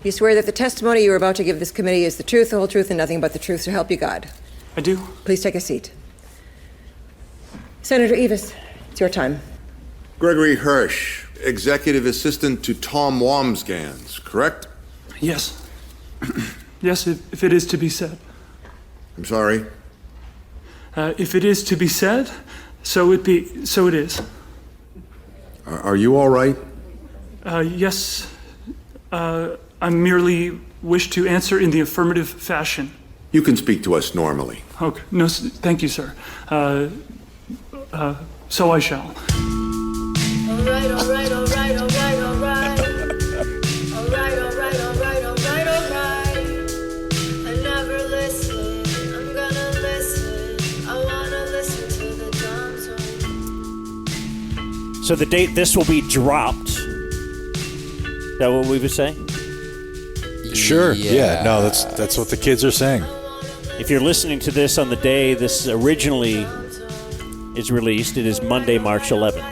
you swear that the testimony you are about to give this committee is the truth, the whole truth, and nothing but the truth, so help you God? I do. Please take a seat. Senator Evis, it's your time. Gregory Hirsch, executive assistant to Tom Wamsgans, correct? Yes. Yes, if it is to be said. I'm sorry? If it is to be said, so it is. Are you all right? Yes. I merely wish to answer in the affirmative fashion. You can speak to us normally. Okay. No, thank you, sir. So I shall. All right, all right, all right, all right, all right. All right, all right, all right, all right, all right. I never listen, I'm gonna listen. I wanna listen to the drums. So the date this will be dropped. Is that what we would say? Sure. Yeah. No, that's what the kids are saying. If you're listening to this on the day this originally is released, it is Monday, March 11th.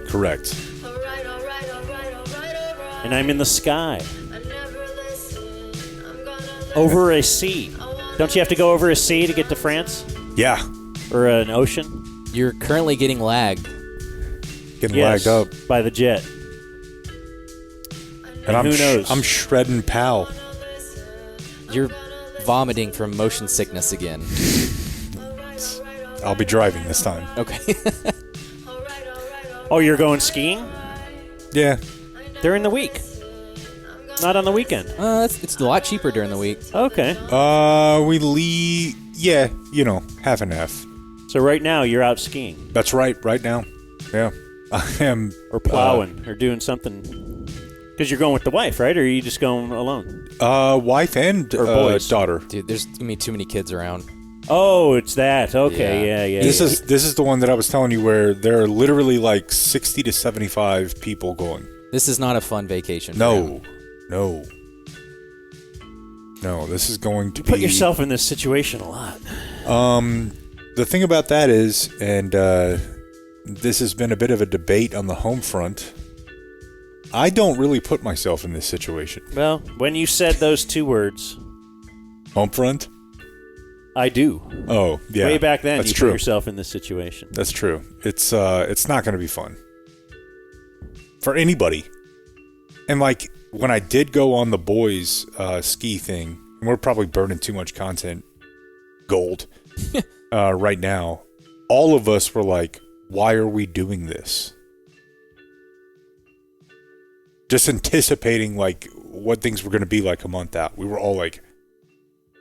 Correct. And I'm in the sky. Over a sea. Don't you have to go over a sea to get to France? Yeah. Or an ocean? You're currently getting lagged. Getting lagged up. By the jet. And who knows? I'm shredding pal. You're vomiting from motion sickness again. I'll be driving this time. Okay. Oh, you're going skiing? Yeah. During the week. Not on the weekend. It's a lot cheaper during the week. Okay. We leave. Yeah, half and half. So right now you're out skiing. That's right now. Yeah. I am. Or plowing or doing something. Because you're going with the wife, right? Or are you just going alone? Wife and boys? Daughter. Dude, there's going to be too many kids around. Oh, it's that. Okay, yeah. This is the one that I was telling you where there are literally like 60 to 75 people going. This is not a fun vacation. No. This is going to you put yourself in this situation a lot. The thing about that is, and this has been a bit of a debate on the home front, I don't really put myself in this situation. Well, when you said those two words, home front, I do. Oh, yeah. Way back then, That's you true. put yourself in this situation. That's true. It's not going to be fun for anybody. And like when I did go on the boys ski thing, and we're probably burning too much content gold right now. All of us were like, "Why are we doing this?" Just anticipating like what things were going to be like a month out. We were all like,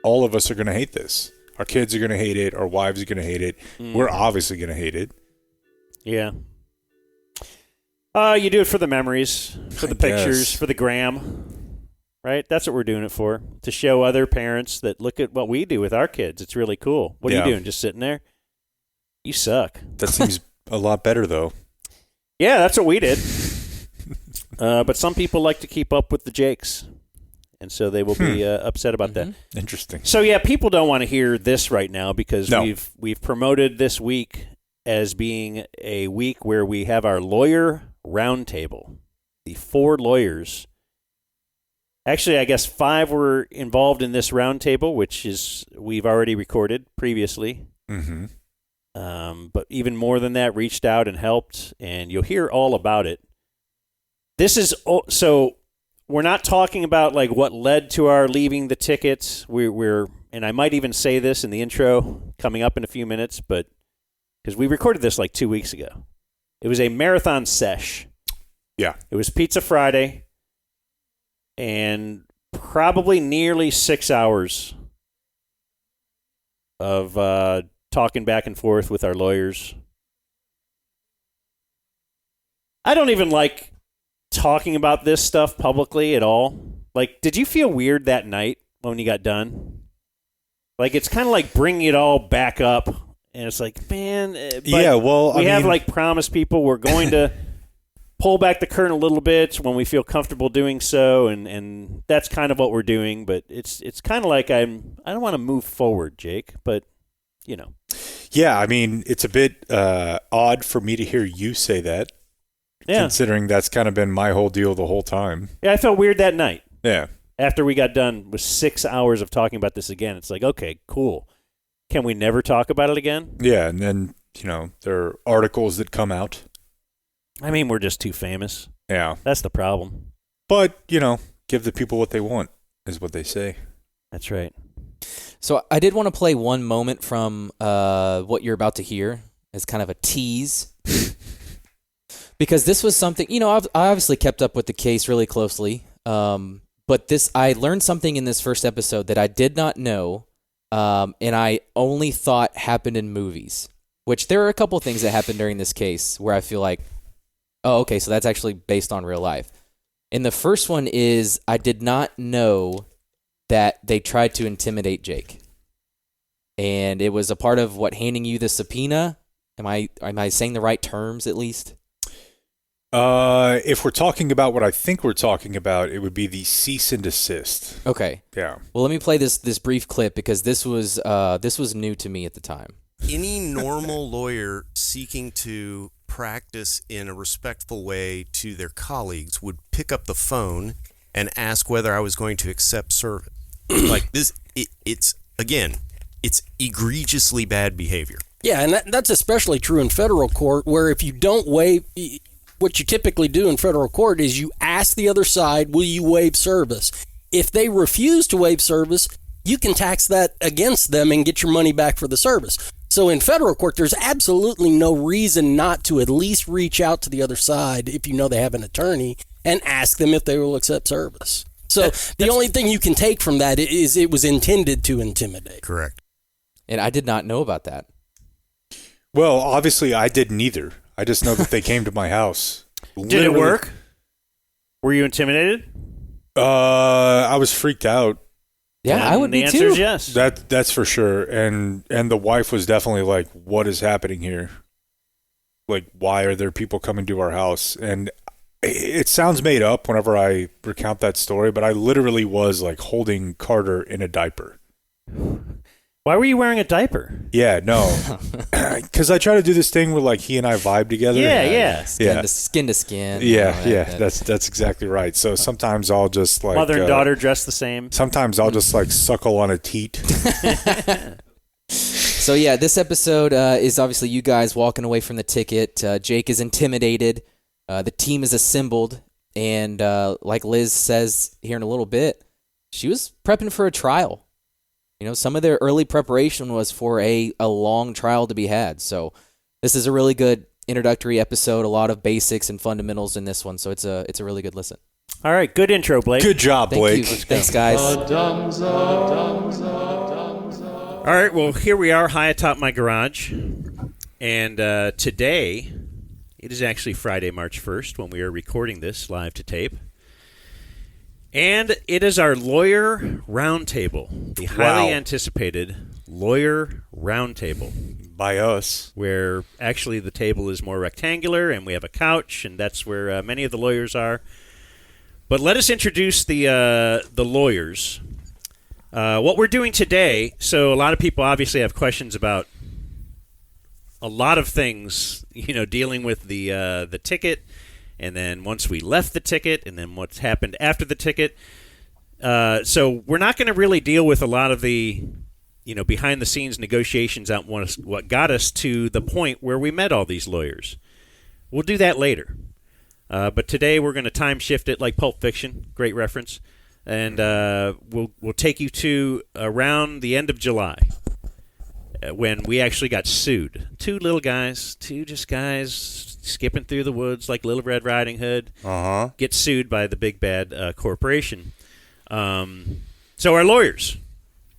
all of us are going to hate this. Our kids are going to hate it. Our wives are going to hate it. We're obviously going to hate it. Yeah. You do it for the memories, for the pictures, for the gram, right? That's what we're doing it for, to show other parents that look at what we do with our kids. It's really cool. What are you doing? Just sitting there? You suck. That seems a lot better, though. Yeah, that's what we did. But some people like to keep up with the Jakes. And so they will be upset about that. Interesting. So yeah, people don't want to hear this right now because we've promoted this week as being a week where we have our lawyer roundtable. The 4 lawyers. Actually, I guess 5 were involved in this roundtable, which is we've already recorded previously. Mm-hmm. But even more than that, reached out and helped, and you'll hear all about it. This is so. We're not talking about like what led to our leaving the tickets. We're and I might even say this in the intro coming up in a few minutes, but because we recorded this like 2 weeks ago. It was a marathon sesh. Yeah. It was Pizza Friday and probably nearly 6 hours of talking back and forth with our lawyers. I don't even like talking about this stuff publicly at all. Like, did you feel weird that night when you got done? Like, it's kind of like bringing it all back up, and it's like, man. Yeah, well, we have like promised people we're going to pull back the curtain a little bit when we feel comfortable doing so, and that's kind of what we're doing. But it's kind of like I don't want to move forward, Jake, but you know. Yeah, I mean, it's a bit odd for me to hear you say that. Yeah. Considering that's kind of been my whole deal the whole time. Yeah, I felt weird that night. Yeah. After we got done with 6 hours of talking about this again, it's like, okay, cool. Can we never talk about it again? Yeah, and then, there are articles that come out. I mean, we're just too famous. Yeah. That's the problem. But, give the people what they want, is what they say. That's right. So I did want to play one moment from what you're about to hear as kind of a tease. Because this was something, I obviously kept up with the case really closely. But I learned something in this first episode that I did not know, and I only thought happened in movies. Which there are a couple things that happened during this case where I feel like, oh, okay, so that's actually based on real life. And the first one is I did not know that they tried to intimidate Jake. And it was a part of handing you the subpoena. Am I saying the right terms at least? If we're talking about what I think we're talking about, it would be the cease and desist. Okay. Yeah. Well, let me play this brief clip because this was new to me at the time. Any normal lawyer seeking to practice in a respectful way to their colleagues would pick up the phone and ask whether I was going to accept service. Like this, it's egregiously bad behavior. Yeah, and that's especially true in federal court, where if you don't waive, what you typically do in federal court is you ask the other side, will you waive service? If they refuse to waive service, you can tax that against them and get your money back for the service. So in federal court, there's absolutely no reason not to at least reach out to the other side if you know they have an attorney and ask them if they will accept service. So the only thing you can take from that is it was intended to intimidate. Correct. And I did not know about that. Well, obviously I didn't either. I just know that they came to my house. Did it work? Were you intimidated? I was freaked out. Yeah, I would the be answer too. is yes. That's for sure. And the wife was definitely like, what is happening here? Like, why are there people coming to our house? And it sounds made up whenever I recount that story, but I literally was like holding Carter in a diaper. Why were you wearing a diaper? Yeah, no. Because I try to do this thing where like he and I vibe together. Yeah. Skin to skin. Yeah. That's exactly right. So sometimes I'll just like Mother and daughter dressed the same. Sometimes I'll just like suckle on a teat. So yeah, this episode is obviously you guys walking away from the ticket. Jake is intimidated. The team is assembled, and like Liz says here in a little bit, she was prepping for a trial. Some of their early preparation was for a long trial to be had. So this is a really good introductory episode. A lot of basics and fundamentals in this one. So it's a really good listen. All right, good intro, Blake. Good job, Blake. Thank you. Thanks, guys. All right, well, here we are high atop my garage. And today, it is actually Friday, March 1st, when we are recording this live to tape. And it is our lawyer roundtable, the highly anticipated lawyer roundtable. By us. Where actually the table is more rectangular and we have a couch, and that's where many of the lawyers are. But let us introduce the lawyers. What we're doing today, so a lot of people obviously have questions about a lot of things, dealing with the ticket, and then once we left the ticket, and then what's happened after the ticket. So we're not going to really deal with a lot of the, behind-the-scenes negotiations out what got us to the point where we met all these lawyers. We'll do that later. But today we're going to time shift it like Pulp Fiction, great reference, and we'll take you to around the end of July. When we actually got sued. Two little guys, guys skipping through the woods like Little Red Riding Hood, get sued by the big bad corporation. So our lawyers,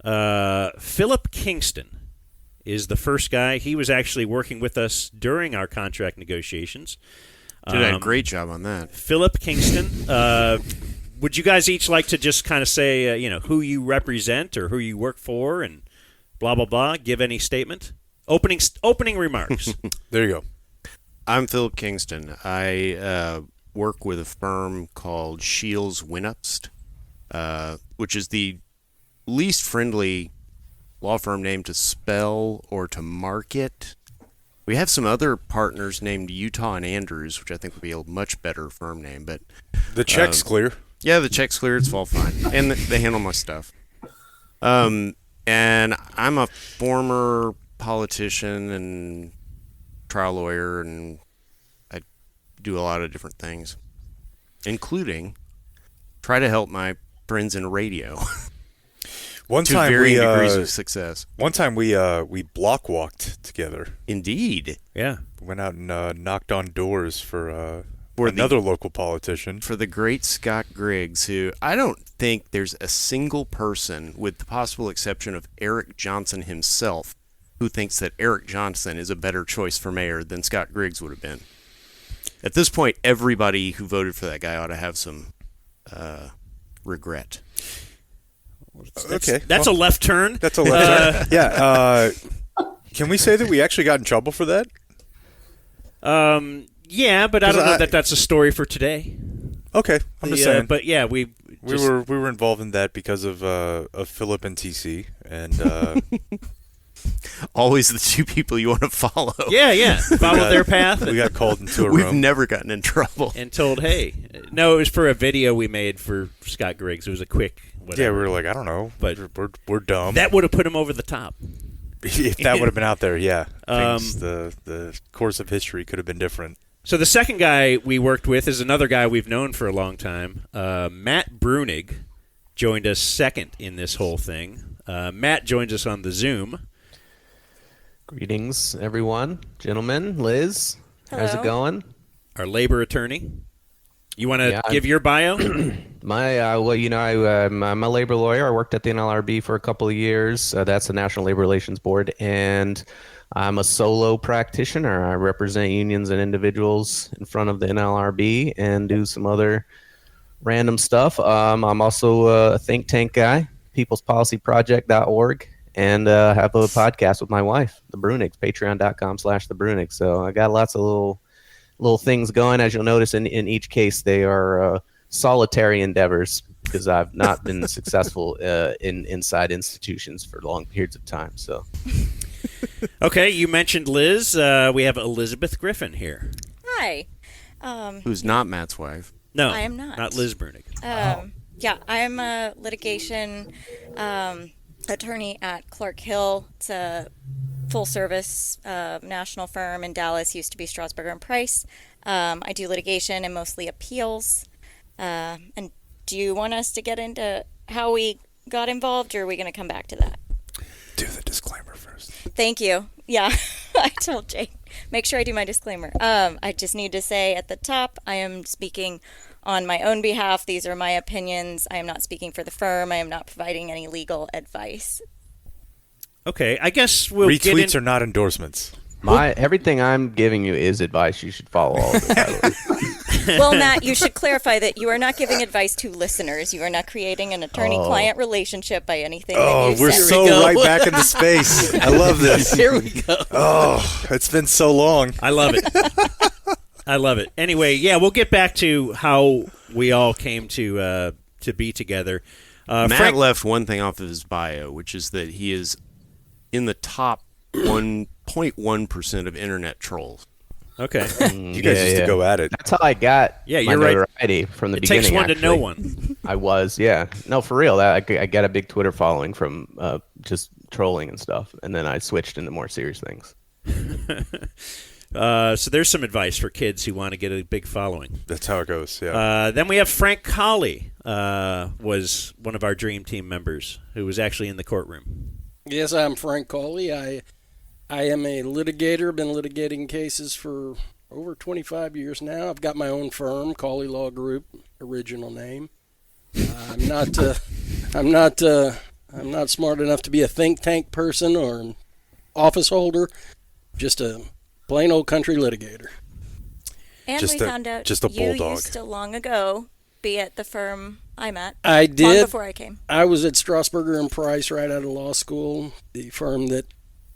Philip Kingston is the first guy. He was actually working with us during our contract negotiations. Did a great job on that. Philip Kingston. Would you guys each like to just kind of say, who you represent or who you work for and blah, blah, blah, give any statement? Opening remarks. There you go. I'm Philip Kingston. I work with a firm called Shields Winnupst, which is the least friendly law firm name to spell or to market. We have some other partners named Utah and Andrews, which I think would be a much better firm name. But The check's clear. yeah, the check's clear. It's all fine, and they handle my stuff. And I'm a former politician and trial lawyer, and I do a lot of different things, including try to help my friends in radio One to time varying degrees of success. One time we block walked together. Indeed. Yeah. Went out and knocked on doors for For another local politician. For the great Scott Griggs, who I don't think there's a single person, with the possible exception of Eric Johnson himself, who thinks that Eric Johnson is a better choice for mayor than Scott Griggs would have been. At this point, everybody who voted for that guy ought to have some regret. That's a left turn. That's a left turn. Yeah. Can we say that we actually got in trouble for that? Yeah, but I don't know that that's a story for today. Okay, I'm just saying. But yeah, we were involved in that because of Philip and TC, and Always the two people you want to follow. Yeah. Follow their path. we got called into a We've room. never gotten in trouble. And told, hey. No, it was for a video we made for Scott Griggs. It was a quick whatever. Yeah, we were like, I don't know, But we're dumb. That would have put him over the top. If that would have been out there, yeah. Things, the course of history could have been different. So the second guy we worked with is another guy we've known for a long time. Matt Brunig joined us second in this whole thing. Matt joins us on the Zoom. Greetings, everyone. Gentlemen, Liz, how's it Hello. going? Our labor attorney. You want to Yeah, give your bio? I'm a labor lawyer. I worked at the NLRB for a couple of years. That's the National Labor Relations Board. And I'm a solo practitioner. I represent unions and individuals in front of the NLRB and do some other random stuff. I'm also a think tank guy, peoplespolicyproject.org. And have a podcast with my wife, the Brunigs, patreon.com/the Brunigs. So I got lots of little things going. As you'll notice in each case, they are solitary endeavors because I've not been successful inside institutions for long periods of time. So, Okay, you mentioned Liz. We have Elizabeth Griffin here. Hi. Who's not Matt's wife. No, I am not. Not Liz Brunig. Yeah, I'm a litigation attorney at Clark Hill. It's a full-service national firm in Dallas. Used to be Strasburger and Price. I do litigation and mostly appeals. And do you want us to get into how we got involved, or are we going to come back to that? Do the disclaimer first. Thank you. Yeah, I told Jake. Make sure I do my disclaimer. I just need to say at the top, I am speaking on my own behalf. These are my opinions. I am not speaking for the firm. I am not providing any legal advice. Okay, I guess we'll get in. Retweets are not endorsements. everything I'm giving you is advice. You should follow all of it, by the way. Well, Matt, you should clarify that you are not giving advice to listeners. You are not creating an attorney-client relationship by anything that you we're say. so right back into space. I love this. Here we go. Oh, it's been so long. I love it. I love it. Anyway, yeah, we'll get back to how we all came to be together. Matt Frank, left one thing off of his bio, which is that he is in the top 1.1% of internet trolls. okay. You guys used to go at it. That's how I got Yeah, my you're right. notoriety from the It beginning. takes one to know actually. one. I was, yeah. No, for real. I got a big Twitter following from just trolling and stuff, and then I switched into more serious things. So there's some advice for kids who want to get a big following. That's how it goes. Yeah. Then we have Frank Colley, was one of our dream team members who was actually in the courtroom. Yes, I'm Frank Coley. I am a litigator. Been litigating cases for over 25 years now. I've got my own firm, Coley Law Group, original name. I'm not smart enough to be a think tank person or an office holder. Just a plain old country litigator. And Just we found out just a you bulldog. used to long ago be at the firm I'm at. I Long did. before I came. I was at Strasburger and Price right out of law school. The firm that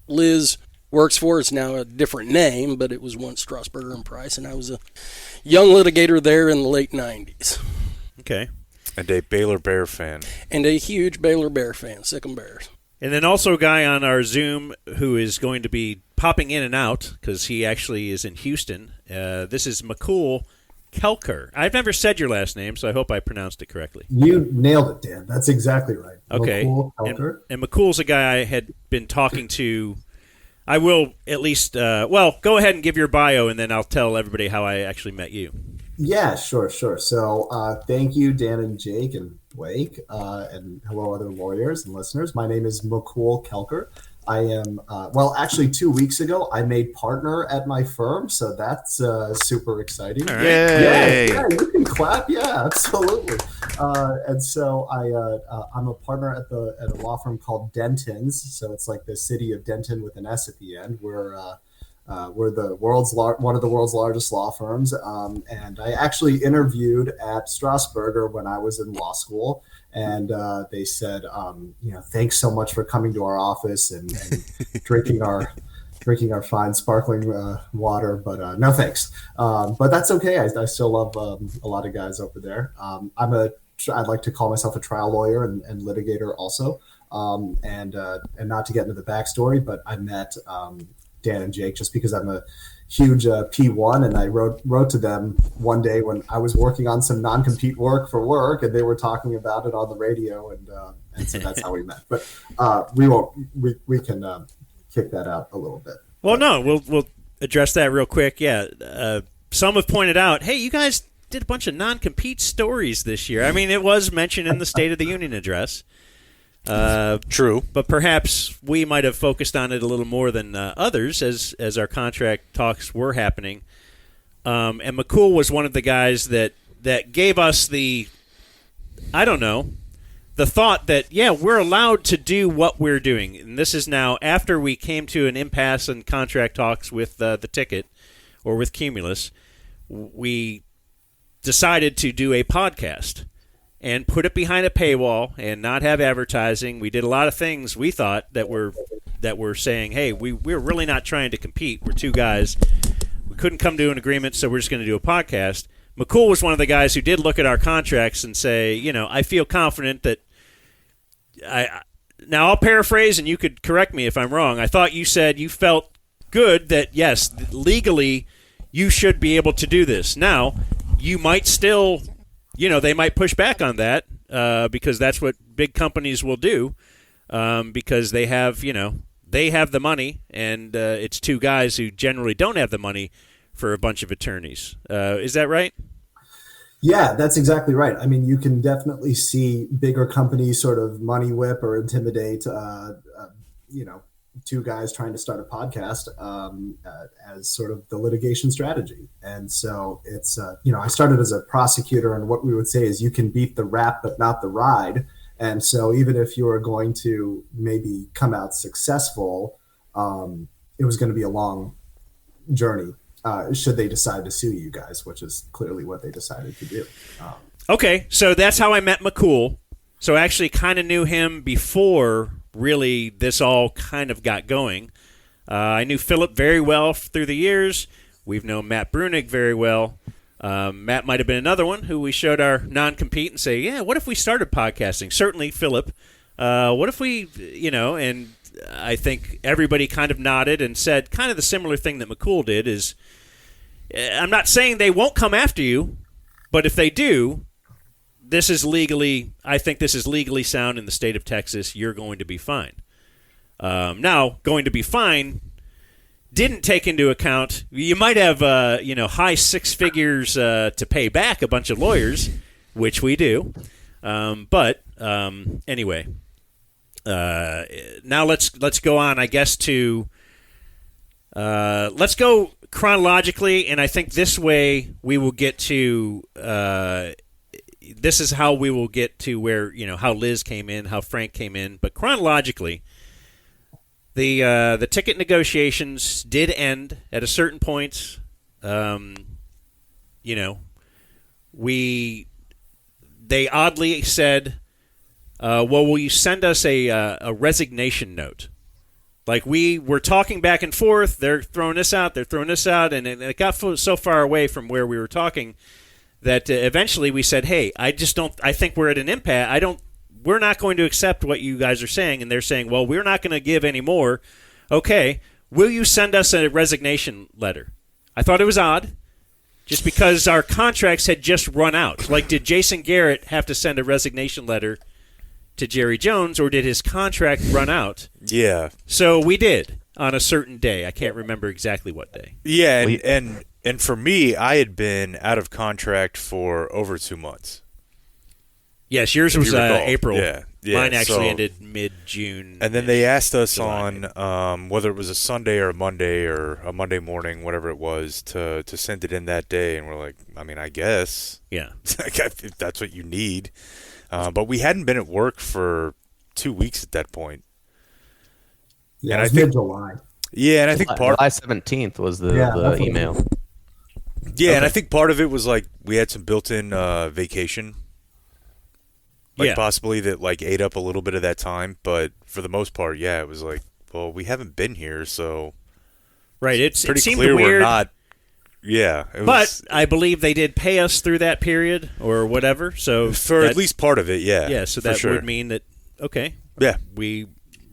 Liz works for is now a different name, but it was once Strasburger and Price, and I was a young litigator there in the late 90s. Okay. And a Baylor Bear fan. And a huge Baylor Bear fan, Sick 'em Bears. And then also a guy on our Zoom who is going to be popping in and out because he actually is in Houston. This is McCool Kelker. I've never said your last name, so I hope I pronounced it correctly. You nailed it, Dan. That's exactly right. Okay. McCool Kelker. And McCool's a guy I had been talking to. I will at least, go ahead and give your bio, and then I'll tell everybody how I actually met you. Yeah, sure. So thank you, Dan and Jake and Blake, and hello, other lawyers and listeners. My name is McCool Kelker. I am, actually 2 weeks ago, I made partner at my firm, so that's super exciting. All right. Yeah, you can clap. Yeah, absolutely. And so I'm a partner at a law firm called Denton's. So it's like the city of Denton with an S at the end. We're the one of the world's largest law firms, and I actually interviewed at Strasburger when I was in law school, and they said, thanks so much for coming to our office and drinking our fine sparkling water, but no thanks. But that's okay. I still love a lot of guys over there. I'd like to call myself a trial lawyer and litigator also, and not to get into the backstory, but I met Dan and Jake just because I'm a huge P1, and I wrote to them one day when I was working on some non-compete work for work, and they were talking about it on the radio, and so that's how we met. But we can kick that out a little bit. Well, no, we'll address that real quick. Yeah, some have pointed out, hey, you guys did a bunch of non-compete stories this year. I mean, it was mentioned in the State of the Union address. True, but perhaps we might have focused on it a little more than others as our contract talks were happening. And McCool was one of the guys that gave us the thought that, yeah, we're allowed to do what we're doing. And this is now after we came to an impasse in contract talks with the ticket or with Cumulus. We decided to do a podcast and put it behind a paywall and not have advertising. We did a lot of things we thought that were saying, hey, we're really not trying to compete. We're two guys. We couldn't come to an agreement, so we're just going to do a podcast. McCool was one of the guys who did look at our contracts and say, I feel confident that now I'll paraphrase, and you could correct me if I'm wrong. I thought you said you felt good that, yes, legally you should be able to do this. Now, you might still... they might push back on that because that's what big companies will do because they have the money, and it's two guys who generally don't have the money for a bunch of attorneys. Is that right? Yeah, that's exactly right. I mean, you can definitely see bigger companies sort of money whip or intimidate, two guys trying to start a podcast as sort of the litigation strategy. And so it's, I started as a prosecutor, and what we would say is you can beat the rap, but not the ride. And so even if you were going to maybe come out successful, it was going to be a long journey should they decide to sue you guys, which is clearly what they decided to do. Okay, so that's how I met McCool. So I actually kind of knew him before really this all kind of got going. I knew Philip very well through the years. We've known Matt Brunig very well. Matt might have been another one who we showed our non-compete and say, yeah, what if we started podcasting? Certainly Philip. What if we, and I think everybody kind of nodded and said kind of the similar thing that McCool did is, I'm not saying they won't come after you, but if they do, I think this is legally sound in the state of Texas. You're going to be fine. Now, going to be fine didn't take into account, you might have, high six figures to pay back a bunch of lawyers, which we do. But anyway, now let's go on, I guess, to let's go chronologically, and I think this way we will get to this is how we will get to where, how Liz came in, how Frank came in. But chronologically, the ticket negotiations did end at a certain point. They oddly said, well, will you send us a resignation note? Like, we were talking back and forth. They're throwing this out, and it got so far away from where we were talking that eventually we said, hey, I think we're at an impasse. We're not going to accept what you guys are saying. And they're saying, well, we're not going to give any more. Okay, will you send us a resignation letter? I thought it was odd, just because our contracts had just run out. Like, did Jason Garrett have to send a resignation letter to Jerry Jones, or did his contract run out? Yeah. So we did on a certain day. I can't remember exactly what day. Yeah, and for me, I had been out of contract for over 2 months. Yes, yours was April. Yeah. Mine actually so, ended mid-June. And then they asked us July, on whether it was a Sunday or a Monday morning, whatever it was, to send it in that day. And we're like, I mean, I guess. Yeah. If that's what you need. But we hadn't been at work for 2 weeks at that point. Yeah, and it was mid-July. Yeah, and I think July 17th was the email. Yeah, and I think part of it was like we had some built-in vacation. Like possibly that like ate up a little bit of that time, but for the most part, yeah, it was like, well, we haven't been here, so right. It's pretty it seemed clear weird. we're not. Yeah, but I believe they did pay us through that period or whatever. So for at least part of it, yeah. Yeah, so that would mean that we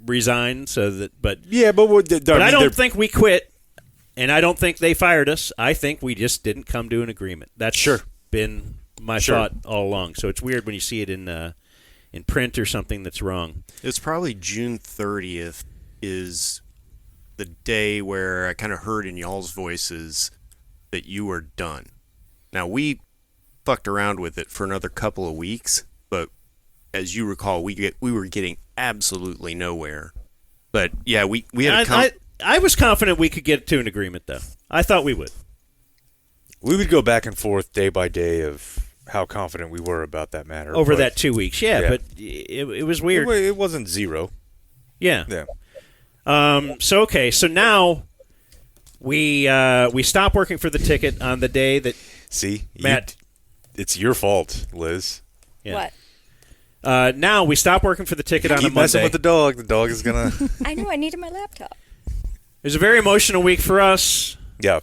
resigned. So that, but yeah, but I don't think we quit, and I don't think they fired us. I think we just didn't come to an agreement. That's been my thought all along. So it's weird when you see it in print or something that's wrong. It's probably June 30th is the day where I kind of heard in y'all's voices that you were done. Now, we fucked around with it for another couple of weeks, but as you recall, we were getting absolutely nowhere. But yeah, we had I was confident we could get to an agreement, though. I thought we would. We would go back and forth day by day of how confident we were about that matter. Over that 2 weeks, but it was weird. It wasn't zero. Yeah. So now we stopped working for the ticket on the day that Matt. It's your fault, Liz. Yeah. What? Now we stopped working for the ticket on a Monday. Keep messing with the dog. The dog is gonna. I know. I needed my laptop. It was a very emotional week for us. Yeah.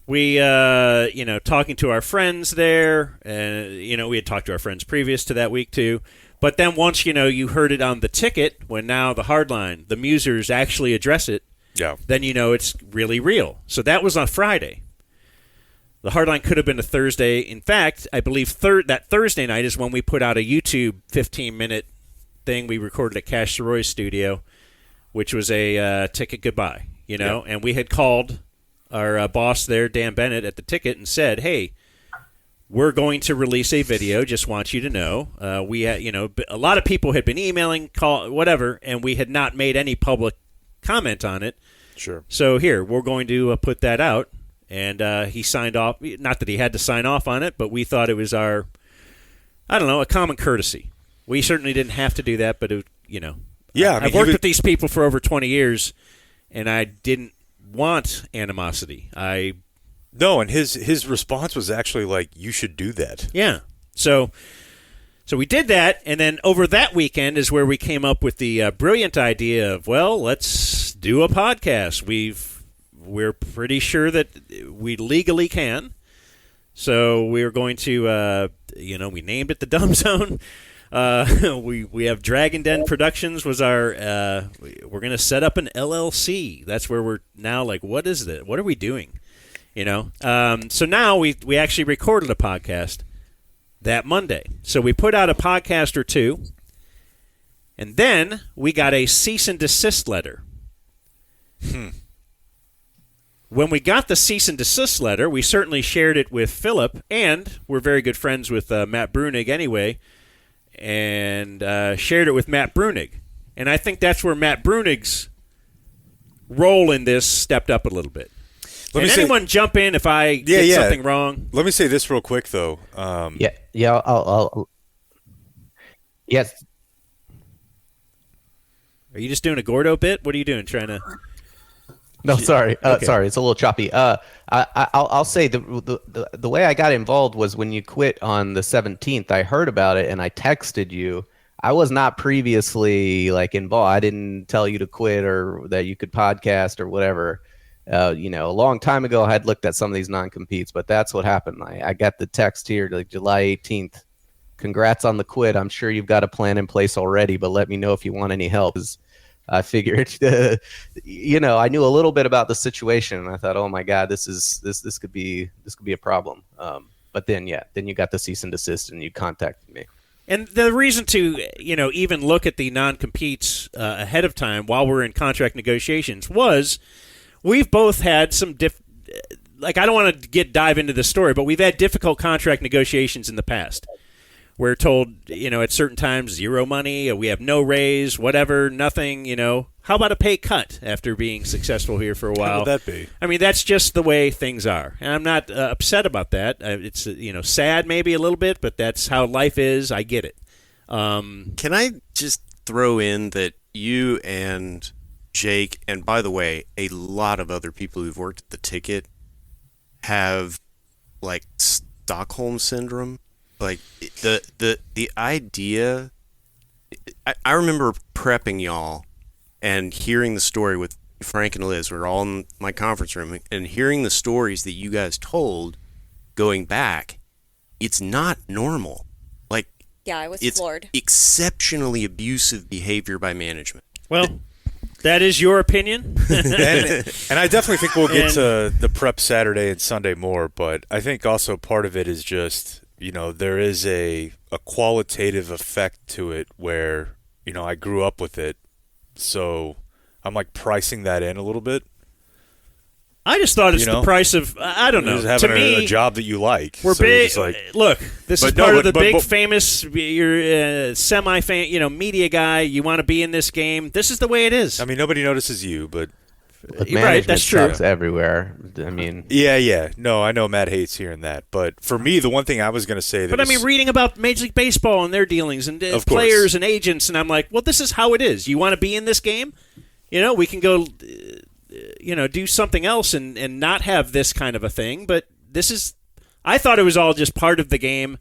We, talking to our friends there, we had talked to our friends previous to that week too. But then once, you heard it on the ticket, when now the hardline, the musers actually address it, then it's really real. So that was on Friday. The hardline could have been a Thursday. In fact, I believe that Thursday night is when we put out a YouTube 15-minute thing we recorded at Cash Soroy's studio, which was a ticket goodbye, and we had called our boss there, Dan Bennett, at the ticket and said, hey, we're going to release a video. Just want you to know. We had, a lot of people had been emailing, whatever, and we had not made any public comment on it. Sure. So here, we're going to put that out. And he signed off. Not that he had to sign off on it, but we thought it was a common courtesy. We certainly didn't have to do that, but Yeah, I've worked with these people for over 20 years, and I didn't want animosity. No, and his response was actually like, you should do that. Yeah. So we did that, and then over that weekend is where we came up with the brilliant idea of, well, let's do a podcast. We're pretty sure that we legally can. So we're going to, we named it the Dumb Zone. We have Dragon Den Productions was our, we're going to set up an LLC. That's where we're now like, what is that? What are we doing? So now we actually recorded a podcast that Monday. So we put out a podcast or two, and then we got a cease and desist letter. When we got the cease and desist letter, we certainly shared it with Philip, and we're very good friends with Matt Brunig anyway, and shared it with Matt Brunig. And I think that's where Matt Brunig's role in this stepped up a little bit. Anyone jump in if I get something wrong? Let me say this real quick, though. I'll yes. Are you just doing a Gordo bit? What are you doing? Trying to... No, sorry. Okay. Sorry, it's a little choppy. I'll say the way I got involved was when you quit on the 17th. I heard about it and I texted you. I was not previously involved. I didn't tell you to quit or that you could podcast or whatever. A long time ago, I had looked at some of these non-competes, but that's what happened. I got the text here, July 18th. Congrats on the quit. I'm sure you've got a plan in place already, but let me know if you want any help. I figured, I knew a little bit about the situation, and I thought, oh my God, this could be a problem. But then you got the cease and desist, and you contacted me. And the reason to, even look at the non-competes ahead of time while we're in contract negotiations was we've both had some I don't want to dive into this story, but we've had difficult contract negotiations in the past. We're told, at certain times, zero money, we have no raise, whatever, nothing, How about a pay cut after being successful here for a while? How would that be? I mean, that's just the way things are. And I'm not upset about that. It's, sad maybe a little bit, but that's how life is. I get it. Can I just throw in that you and Jake, and by the way, a lot of other people who've worked at the ticket have, like, Stockholm syndrome? Like, the idea, I remember prepping y'all and hearing the story with Frank and Liz. We were all in my conference room, and hearing the stories that you guys told going back, it's not normal. Like, Yeah, I was it's floored. exceptionally abusive behavior by management. Well, that is your opinion. and I definitely think we'll get to the prep Saturday and Sunday more, but I think also part of it is just, there is a qualitative effect to it where, I grew up with it. So I'm like pricing that in a little bit. I just thought it's the price of, I don't know. Just having to me, a job that you like. We're So big. it's like, Look, this is But no, part of but- the big but- famous. You're semi-fan, media guy. You want to be in this game. This is the way it is. I mean, nobody notices you, but But You're right, management that's true. sucks everywhere. I mean, yeah. No, I know Matt hates hearing that, but for me, the one thing I was going to say that But I mean, reading about Major League Baseball and their dealings and Of course. players and agents, and I'm like, well, this is how it is. You want to be in this game? We can go, do something else and not have this kind of a thing. But this is, I thought it was all just part of the game,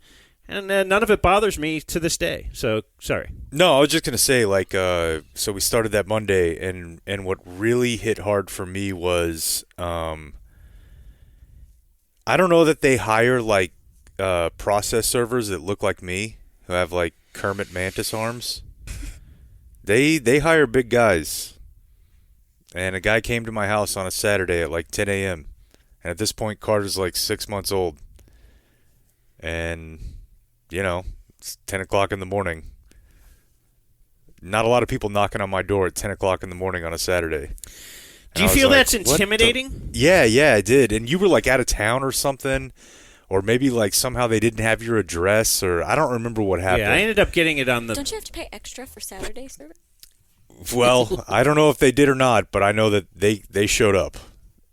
and none of it bothers me to this day. So, sorry. No, I was just going to say, so we started that Monday, and what really hit hard for me was, I don't know that they hire, process servers that look like me, who have, Kermit Mantis arms. They hire big guys. And a guy came to my house on a Saturday at 10 a.m. And at this point, Carter's 6 months old. And, it's 10 o'clock in the morning. Not a lot of people knocking on my door at 10 o'clock in the morning on a Saturday. Do you feel that's intimidating? Yeah, I did. And you were out of town or something, or maybe somehow they didn't have your address, or I don't remember what happened. Yeah, I ended up getting it on the. Don't you have to pay extra for Saturday service? Well, I don't know if they did or not, but I know that they showed up.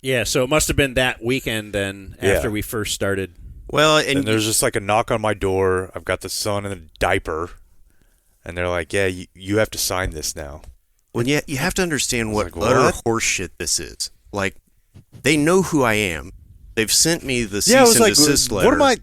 Yeah, so it must have been that weekend then after we first started. Well, And there's just a knock on my door. I've got the son in a diaper, and they're like, "Yeah, you have to sign this now." Well, yeah, you have to understand what what? utter horseshit this is. They know who I am. They've sent me the Yeah, I cease was and desist letter. what am I?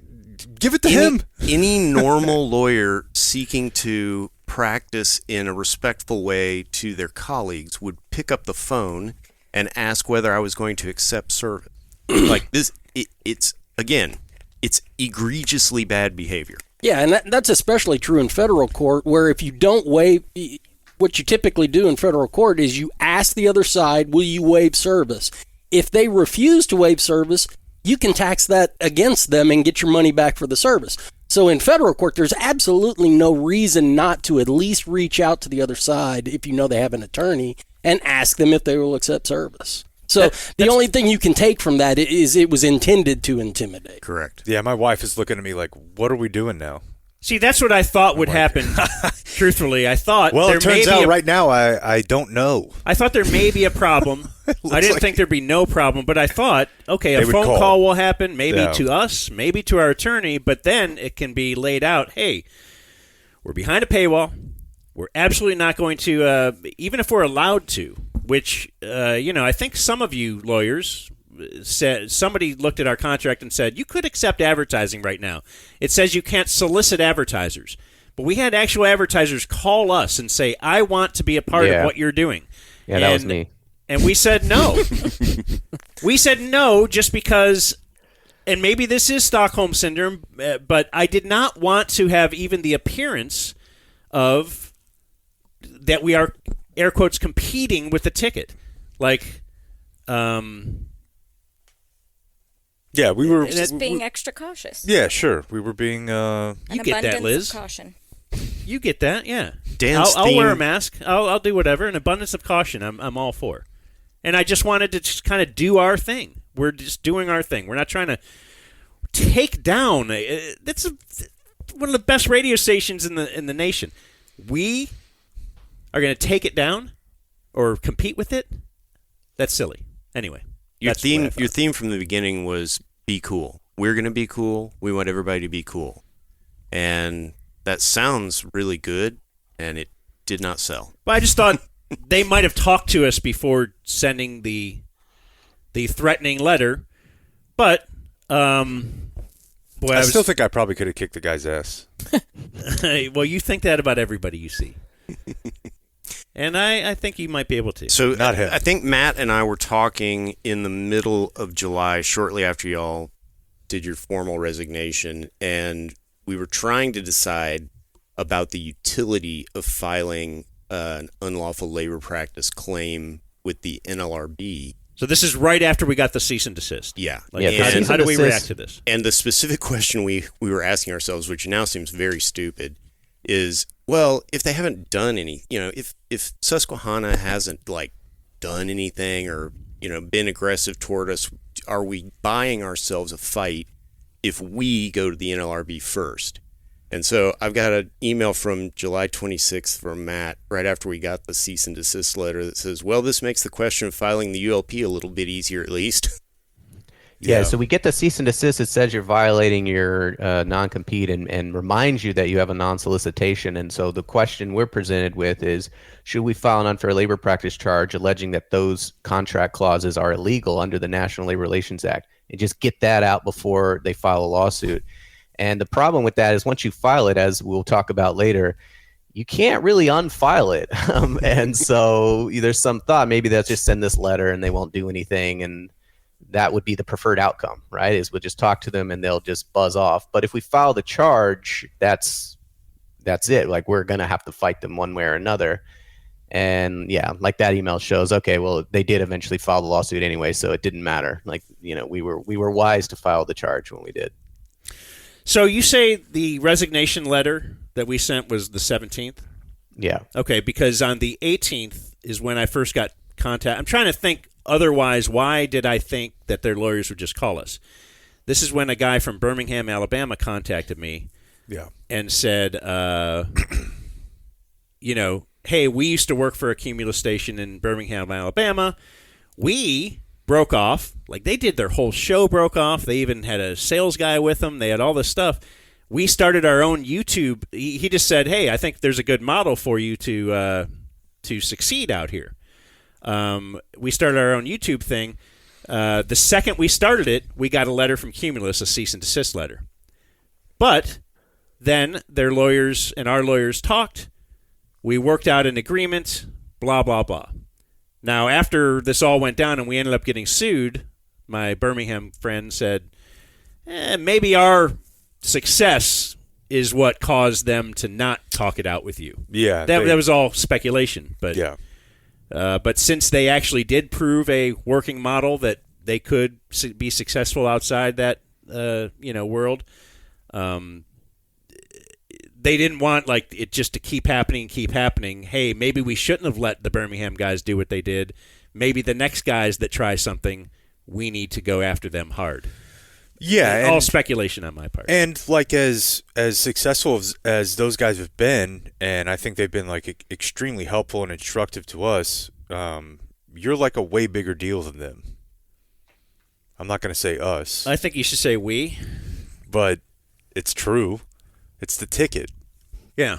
Give it to him. Any normal lawyer seeking to practice in a respectful way to their colleagues would pick up the phone and ask whether I was going to accept service. It's egregiously bad behavior. Yeah, and that's especially true in federal court, where if you don't waive, what you typically do in federal court is you ask the other side, will you waive service? If they refuse to waive service, you can tax that against them and get your money back for the service. So in federal court, there's absolutely no reason not to at least reach out to the other side if you know they have an attorney and ask them if they will accept service. So the only thing you can take from that is it was intended to intimidate. Correct. Yeah, my wife is looking at me like, "What are we doing now?" See, that's what I thought would happen. Truthfully, I thought Well, there it turns may be out right now I don't know. I thought there may be a problem. I didn't think there'd be no problem, but I thought, okay, a They would phone call. call will happen, maybe Yeah. to us, maybe to our attorney, but then it can be laid out, hey, we're behind a paywall. We're absolutely not going to, even if we're allowed to, which, I think some of you lawyers said, somebody looked at our contract and said, you could accept advertising right now. It says you can't solicit advertisers. But we had actual advertisers call us and say, I want to be a part of what you're doing. Yeah, that was me. And we said no. We said no just because, and maybe this is Stockholm Syndrome, but I did not want to have even the appearance of that we are air quotes, competing with the ticket. Like, Yeah, we were Just being extra cautious. Yeah, sure. We were being An you get that, abundance Liz. of caution. You get that, yeah. Dan's I'll wear a theme- mask. I'll do whatever. An abundance of caution. I'm all for. And I just wanted to just kind of do our thing. We're just doing our thing. We're not trying to take down. That's one of the best radio stations in the nation. We are going to take it down or compete with it. That's silly. Anyway, Your that's what I thought. theme from the beginning was be cool. We're going to be cool. We want everybody to be cool. And that sounds really good, and it did not sell. But I just thought they might have talked to us before sending the threatening letter. But boy, I still think I probably could have kicked the guy's ass. well, you think that about everybody you see. And I think you might be able to. So Not him. I think Matt and I were talking in the middle of July, shortly after y'all did your formal resignation, and we were trying to decide about the utility of filing an unlawful labor practice claim with the NLRB. So this is right after we got the cease and desist. Yeah. Yeah, the cease How and do we desist- react to this? And the specific question we were asking ourselves, which now seems very stupid, is, well, if they haven't done any, if Susquehanna hasn't done anything or, been aggressive toward us, are we buying ourselves a fight if we go to the NLRB first? And so I've got an email from July 26th from Matt right after we got the cease and desist letter that says, well, this makes the question of filing the ULP a little bit easier at least. Yeah, so we get the cease and desist. It says you're violating your non-compete and reminds you that you have a non-solicitation. And so the question we're presented with is, should we file an unfair labor practice charge alleging that those contract clauses are illegal under the National Labor Relations Act? And just get that out before they file a lawsuit. And the problem with that is once you file it, as we'll talk about later, you can't really unfile it. And so there's some thought maybe they'll just send this letter and they won't do anything. And that would be the preferred outcome, right? Is we'll just talk to them and they'll just buzz off. But if we file the charge, that's it. Like, we're going to have to fight them one way or another. And yeah, like that email shows, okay, well, they did eventually file the lawsuit anyway, so it didn't matter. Like, we were wise to file the charge when we did. So you say the resignation letter that we sent was the 17th? Yeah. Okay, because on the 18th is when I first got contact. I'm trying to think otherwise, why did I think that their lawyers would just call us? This is when a guy from Birmingham, Alabama contacted me and said, hey, we used to work for a Cumulus station in Birmingham, Alabama. We broke off. Like, they did their whole show broke off. They even had a sales guy with them. They had all this stuff. We started our own YouTube. He just said, hey, I think there's a good model for you to succeed out here. We started our own YouTube thing. The second we started it, we got a letter from Cumulus, a cease and desist letter. But then their lawyers and our lawyers talked. We worked out an agreement, blah, blah, blah. Now, after this all went down and we ended up getting sued, my Birmingham friend said, maybe our success is what caused them to not talk it out with you. Yeah. That was all speculation. But yeah. But since they actually did prove a working model that they could be successful outside that world, they didn't want it just to keep happening. Hey, maybe we shouldn't have let the Birmingham guys do what they did. Maybe the next guys that try something, we need to go after them hard. Yeah, all speculation on my part. And as successful as those guys have been, and I think they've been extremely helpful and instructive to us, you're a way bigger deal than them. I'm not going to say us. I think you should say we. But it's true. It's the ticket. Yeah.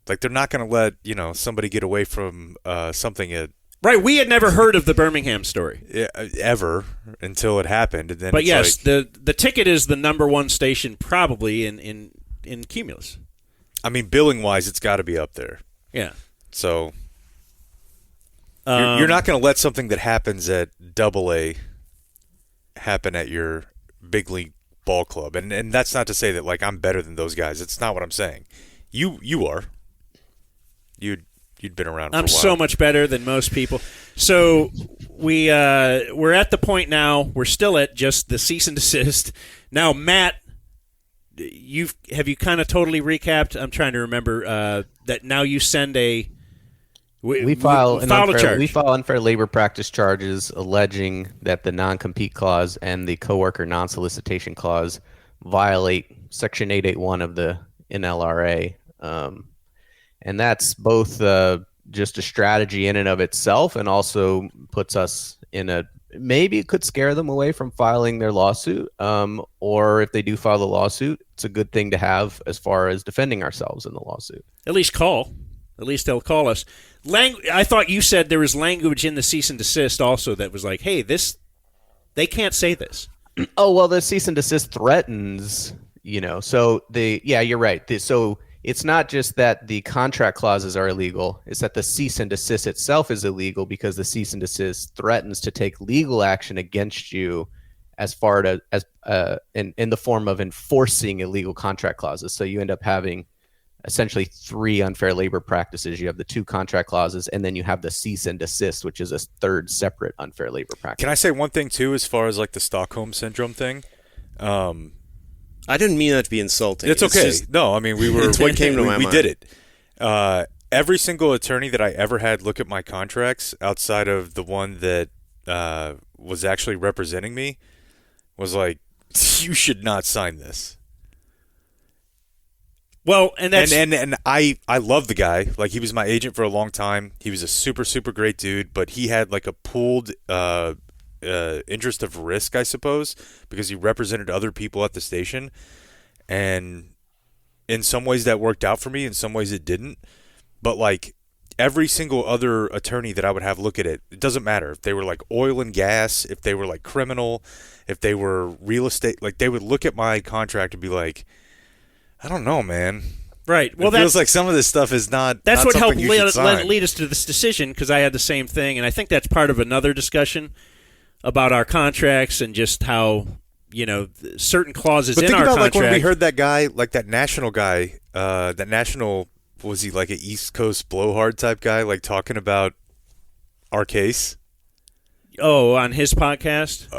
They're not going to let, somebody get away from something Right, we had never heard of the Birmingham story. Ever until it happened. And then but yes, the ticket is the number one station probably in Cumulus. I mean, billing-wise, it's got to be up there. Yeah. So you're not going to let something that happens at AA happen at your big league ball club. And that's not to say that, I'm better than those guys. It's not what I'm saying. You are. You'd you'd been around. I'm for a while. so much better than most people. So we're at the point now. We're still at just the cease and desist. Now, Matt, have you kind of totally recapped? I'm trying to remember that now you send a. We file a charge. We file unfair labor practice charges alleging that the non-compete clause and the coworker non-solicitation clause violate Section 881 of the NLRA. And that's both just a strategy in and of itself, and also puts us in a, maybe it could scare them away from filing their lawsuit, or if they do file the lawsuit, it's a good thing to have as far as defending ourselves in the lawsuit. At least they'll call us. I thought you said there was language in the cease and desist also that was like, hey, they can't say this. Oh, well, the cease and desist threatens, so you're right. So it's not just that the contract clauses are illegal, it's that the cease and desist itself is illegal because the cease and desist threatens to take legal action against you as far as in the form of enforcing illegal contract clauses. So you end up having essentially 3 unfair labor practices. You have the 2 contract clauses, and then you have the cease and desist, which is a third separate unfair labor practice. Can I say one thing too, as far as like the Stockholm syndrome thing? I didn't mean that to be insulting. It's okay. No, I mean we were. It's what came to my mind. We did it. Every single attorney that I ever had look at my contracts, outside of the one that was actually representing me, was like, "You should not sign this." Well, and that's and I love the guy. Like, he was my agent for a long time. He was a super, super great dude, but he had like a pooled interest of risk, I suppose, because he represented other people at the station. And in some ways that worked out for me, in some ways it didn't. But like every single other attorney that I would have look at it, it doesn't matter if they were like oil and gas, if they were like criminal, if they were real estate, like they would look at my contract and be like, I don't know, man. Right. Well, it feels like some of this stuff is not. That's not what helped something you should sign. lead us to this decision, because I had the same thing, and I think that's part of another discussion about our contracts and just how certain clauses in our contract. But think about like when we heard that guy, like that national guy, was he like an East Coast blowhard type guy, like talking about our case? Oh, on his podcast?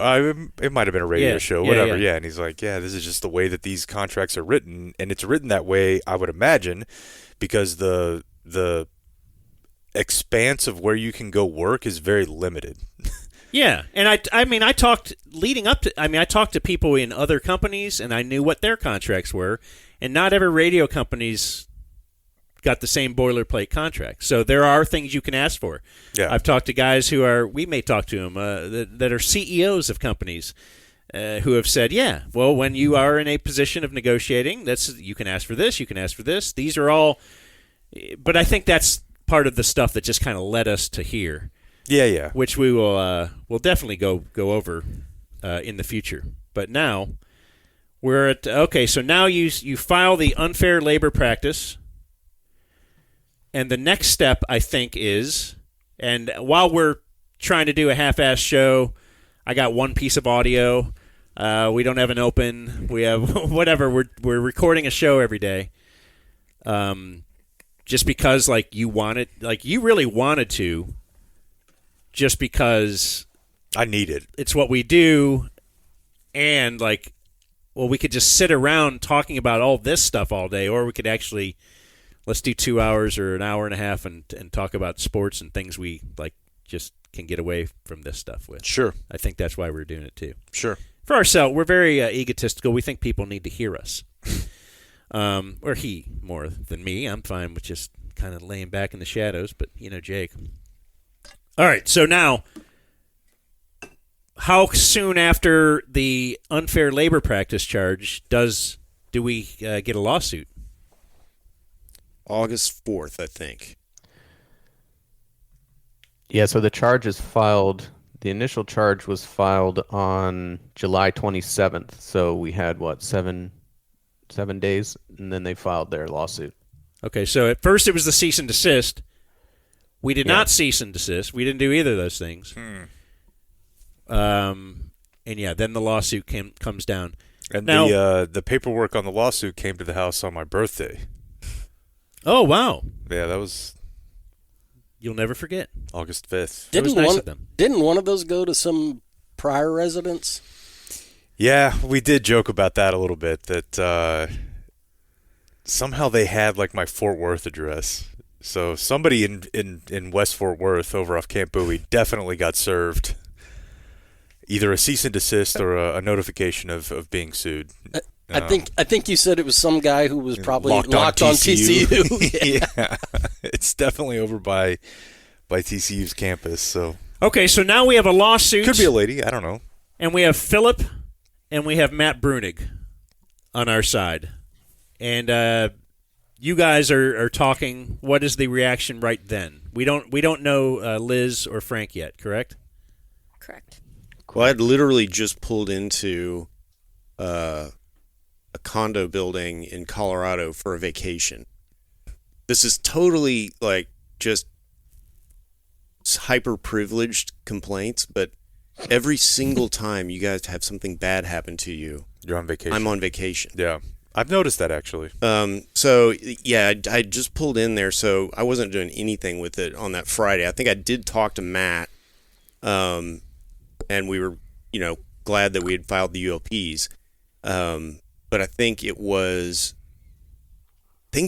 It might have been a radio show, whatever. Yeah. And he's like, yeah, this is just the way that these contracts are written. And it's written that way, I would imagine, because the expanse of where you can go work is very limited. Yeah. And I talked to people in other companies, and I knew what their contracts were. And not every radio company's got the same boilerplate contract. So there are things you can ask for. Yeah. I've talked to guys we may talk to them, that are CEOs of companies who have said, yeah, well, when you are in a position of negotiating, you can ask for this, you can ask for this. These are all, but I think that's part of the stuff that just kind of led us to here. Yeah. Which we will we'll definitely go over in the future. But now we're at, okay, so now you file the unfair labor practice. And the next step, I think, is, and while we're trying to do a half-ass show, I got one piece of audio. We don't have an open. We have whatever. We're recording a show every day. Just because, like, you really wanted to. Just because I need it. It's what we do, and we could just sit around talking about all this stuff all day, or we could actually. Let's do 2 hours or an hour and a half and talk about sports and things we just can get away from this stuff with. Sure. I think that's why we're doing it too. Sure. For ourselves, we're very egotistical. We think people need to hear us. Or he more than me. I'm fine with just kind of laying back in the shadows, but Jake. All right, so now how soon after the unfair labor practice charge do we get a lawsuit? August 4th, I think. Yeah, so the charge is filed. The initial charge was filed on July 27th. So we had, 7 days, and then they filed their lawsuit. Okay, so at first it was the cease and desist. We did not cease and desist. We didn't do either of those things. And then the lawsuit comes down. And now, the paperwork on the lawsuit came to the house on my birthday. Oh, wow. Yeah, that was you'll never forget. August 5th. It was nice of them. Didn't one of those go to some prior residence? Yeah, we did joke about that a little bit, that somehow they had like my Fort Worth address. So somebody in West Fort Worth over off Camp Bowie definitely got served either a cease and desist or a notification of being sued. I think you said it was some guy who was probably locked on TCU. TCU. Yeah. It's definitely over by TCU's campus. So Okay, so now we have a lawsuit. could be a lady. I don't know. And we have Philip and we have Matt Brunig on our side. And you guys are talking. What is the reaction right then? We don't know Liz or Frank yet, correct? Correct. Well, I'd literally just pulled into a condo building in Colorado for a vacation. This is totally like just hyper privileged complaints, but every single time you guys have something bad happen to you, You're on vacation. I'm on vacation. Yeah. I've noticed that actually. So yeah, I just pulled in there, so I wasn't doing anything with it on that Friday. I think I did talk to Matt, and we were, glad that we had filed the ULPs. But I think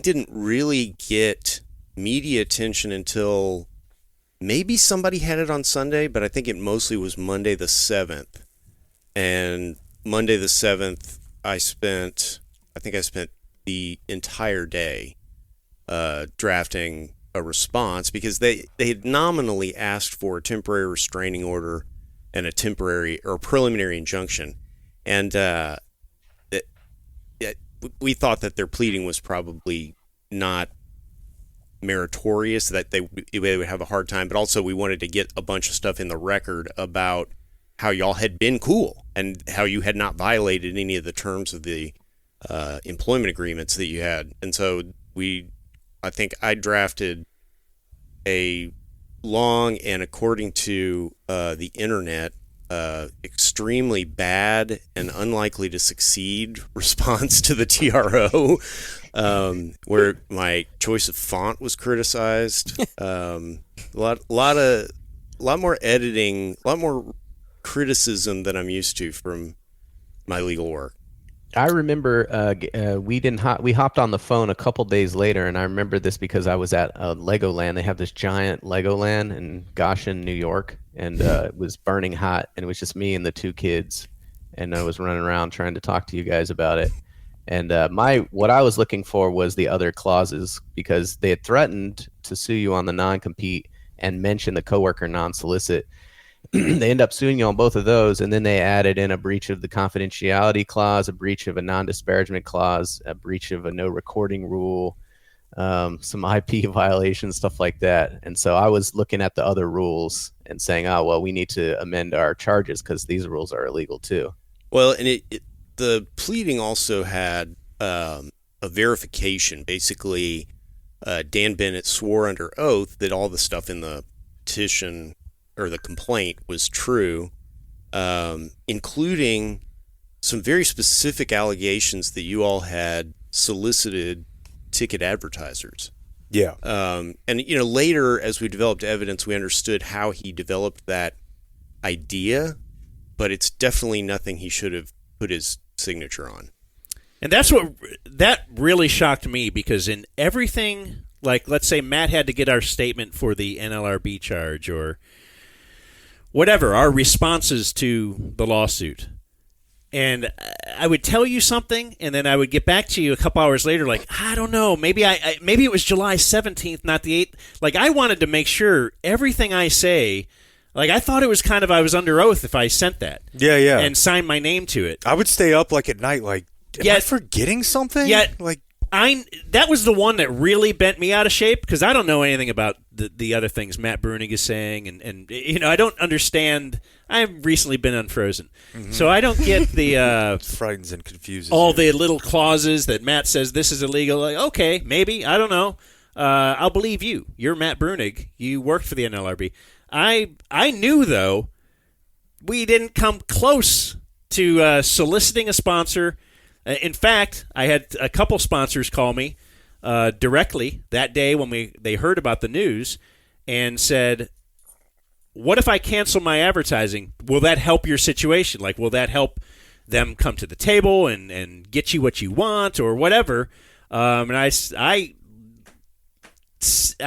didn't really get media attention until maybe somebody had it on Sunday, but I think it mostly was Monday the 7th. And Monday the 7th, I spent the entire day drafting a response because they had nominally asked for a temporary restraining order and a temporary or preliminary injunction. And we thought that their pleading was probably not meritorious, that they would have a hard time, but also we wanted to get a bunch of stuff in the record about how y'all had been cool and how you had not violated any of the terms of the employment agreements that you had. And so I think I drafted a long and, according to the internet, extremely bad and unlikely to succeed response to the TRO, where my choice of font was criticized. A lot more editing, a lot more criticism than I'm used to from my legal work. I remember we hopped on the phone a couple days later, and I remember this because I was at Legoland. They have this giant Legoland in Goshen, New York, and it was burning hot, and it was just me and the two kids, and I was running around trying to talk to you guys about it. And what I was looking for was the other clauses, because they had threatened to sue you on the non-compete and mentioned the coworker non-solicit. They end up suing you on both of those, and then they added in a breach of the confidentiality clause, a breach of a non-disparagement clause, a breach of a no recording rule, some IP violations, stuff like that. And so I was looking at the other rules and saying, oh, well, we need to amend our charges because these rules are illegal too. Well, and the pleading also had a verification. Basically, Dan Bennett swore under oath that all the stuff in the petition or the complaint was true, including some very specific allegations that you all had solicited ticket advertisers. Yeah. And later, as we developed evidence, we understood how he developed that idea, but it's definitely nothing he should have put his signature on. And that really shocked me, because in everything, like, let's say Matt had to get our statement for the NLRB charge or whatever, our responses to the lawsuit. And I would tell you something, and then I would get back to you a couple hours later, like, I don't know, maybe maybe it was July 17th, not the 8th. Like, I wanted to make sure everything I say, like, I thought it was kind of, I was under oath if I sent that. Yeah, yeah. And signed my name to it. I would stay up like at night, like, am I forgetting something? Yeah, like, that was the one that really bent me out of shape, because I don't know anything about the other things Matt Brunig is saying, and I don't understand. I've recently been unfrozen, so I don't get the frightens and confuses all you. the little clauses that Matt says this is illegal. Like, okay, maybe, I don't know. I'll believe you. You're Matt Brunig. You worked for the NLRB. I knew, though, we didn't come close to soliciting a sponsor. In fact, I had a couple sponsors call me directly that day when they heard about the news, and said, what if I cancel my advertising? Will that help your situation? Like, will that help them come to the table and get you what you want or whatever? And I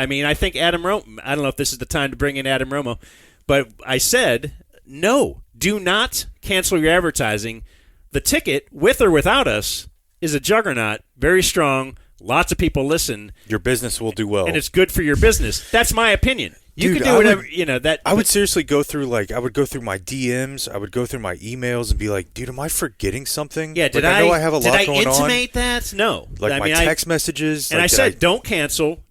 mean, I think Adam Romo, I don't know if this is the time to bring in Adam Romo, but I said, no, do not cancel your advertising. The ticket, with or without us, is a juggernaut, very strong. Lots of people listen. Your business will do well. And it's good for your business. That's my opinion. You Dude, can do whatever, that. I would seriously go through, I would go through my DMs, I would go through my emails and be like, dude, am I forgetting something? Yeah, did I know I have a lot going on. Did I intimate that? No. Like my text messages. And I said, don't cancel.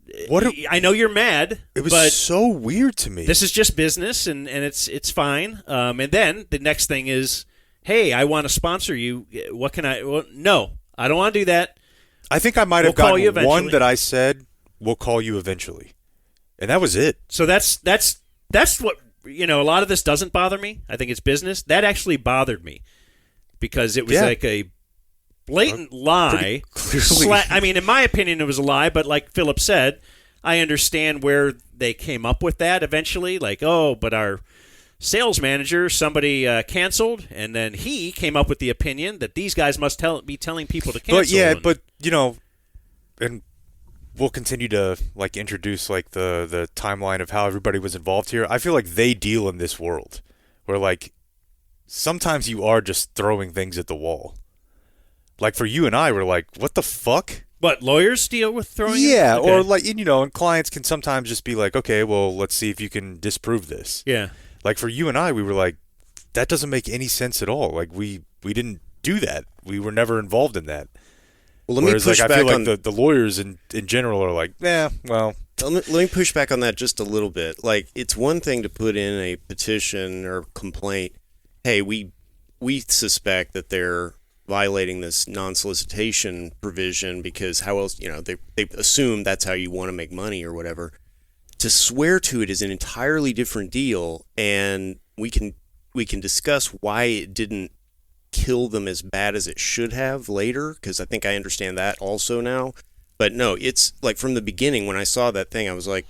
I know you're mad. It was but so weird to me. This is just business, and it's fine. And then the next thing is, hey, I want to sponsor you. What can I? Well, no, I don't want to do that. I think I might have gotten one that I said, we'll call you eventually. And that was it. So that's what, a lot of this doesn't bother me. I think it's business. That actually bothered me because it was like a blatant lie. I mean, in my opinion, it was a lie, but like Philip said, I understand where they came up with that eventually. Like, oh, but our sales manager, somebody canceled, and then he came up with the opinion that these guys must be telling people to cancel. But and we'll continue to introduce the timeline of how everybody was involved here. I feel like they deal in this world where sometimes you are just throwing things at the wall. Like for you and I, we're like, what the fuck? But lawyers deal with throwing? Yeah, okay. Or and clients can sometimes just be like, okay, well, let's see if you can disprove this. Yeah. Like for you and I, we were like, that doesn't make any sense at all. Like we didn't do that. We were never involved in that. Well, let me push back I feel on the lawyers in general are like, well. Let me push back on that just a little bit. Like, it's one thing to put in a petition or complaint. Hey, we suspect that they're violating this non-solicitation provision because how else? They assume that's how you want to make money or whatever. To swear to it is an entirely different deal, and we can discuss why it didn't kill them as bad as it should have later, because I think I understand that also now. But no, it's like from the beginning when I saw that thing, I was like,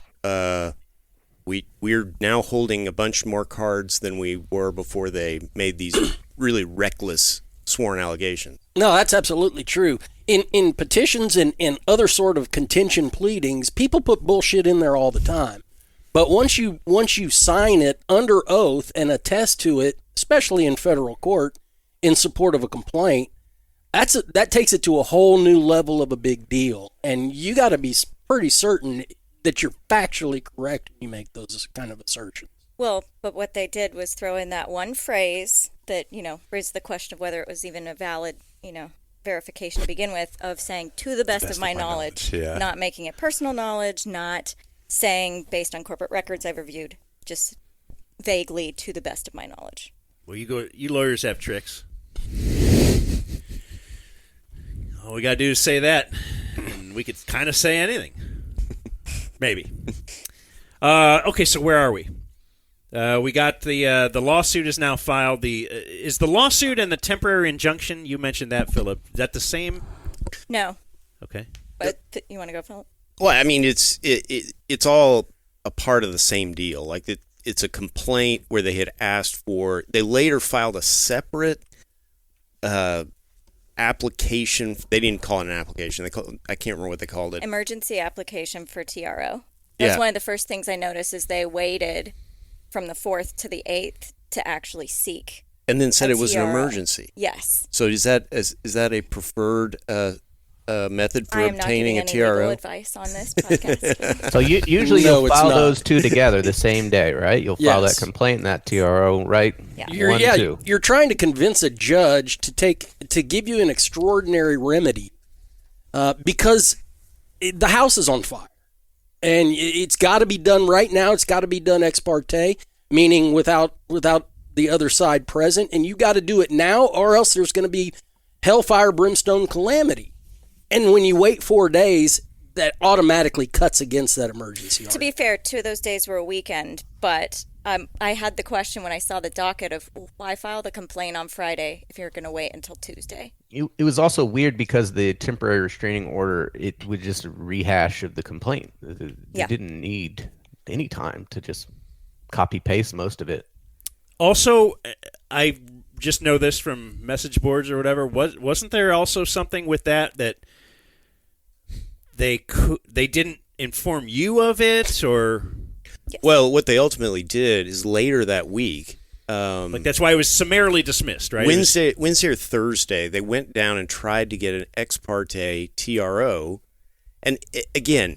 we're now holding a bunch more cards than we were before they made these really reckless sworn allegations. No, that's absolutely true. In petitions and other sort of contention pleadings, people put bullshit in there all the time. But once you sign it under oath and attest to it, especially in federal court, in support of a complaint, that takes it to a whole new level of a big deal. And you got to be pretty certain that you're factually correct when you make those kind of assertions. Well, but what they did was throw in that one phrase that, raised the question of whether it was even a valid, verification to begin with, of saying to the best of my knowledge, not making it personal knowledge, not saying based on corporate records I've reviewed, just vaguely to the best of my knowledge. Well, you lawyers have tricks. All we got to do is say that, and we could kind of say anything. Maybe. Okay, so where are we? We got the lawsuit is now filed. Is the lawsuit and the temporary injunction, you mentioned that, Philip, is that the same? No. Okay. But you want to go, Philip? Well, I mean, it's all a part of the same deal. Like it's a complaint where they had asked for. They later filed a separate application. They didn't call it an application. I can't remember what they called it. Emergency application for TRO. That's one of the first things I noticed is they waited from the 4th to the 8th to actually seek. And then said it was an TRO. Emergency. Yes. So is that a preferred method for obtaining a TRO? I am not giving any legal advice on this podcast. So usually No, you'll it's file not. those two together the same day, right? You'll file Yes. that complaint and that TRO, right? Yeah. You're trying to convince a judge to give you an extraordinary remedy because the house is on fire. And it's got to be done right now. It's got to be done ex parte, meaning without the other side present. And you got to do it now, or else there's going to be hellfire, brimstone, calamity. And when you wait 4 days, that automatically cuts against that emergency. To be fair, 2 of those days were a weekend, but I had the question when I saw the docket of why file the complaint on Friday if you're going to wait until Tuesday. It was also weird because the temporary restraining order, it was just a rehash of the complaint. They didn't need any time to just copy paste most of it. Also, I just know this from message boards or whatever. Wasn't there also something with that they didn't inform you of it, or? Yes. Well, what they ultimately did is later that week. Like that's why it was summarily dismissed, right? Wednesday or Thursday, they went down and tried to get an ex parte TRO. And again,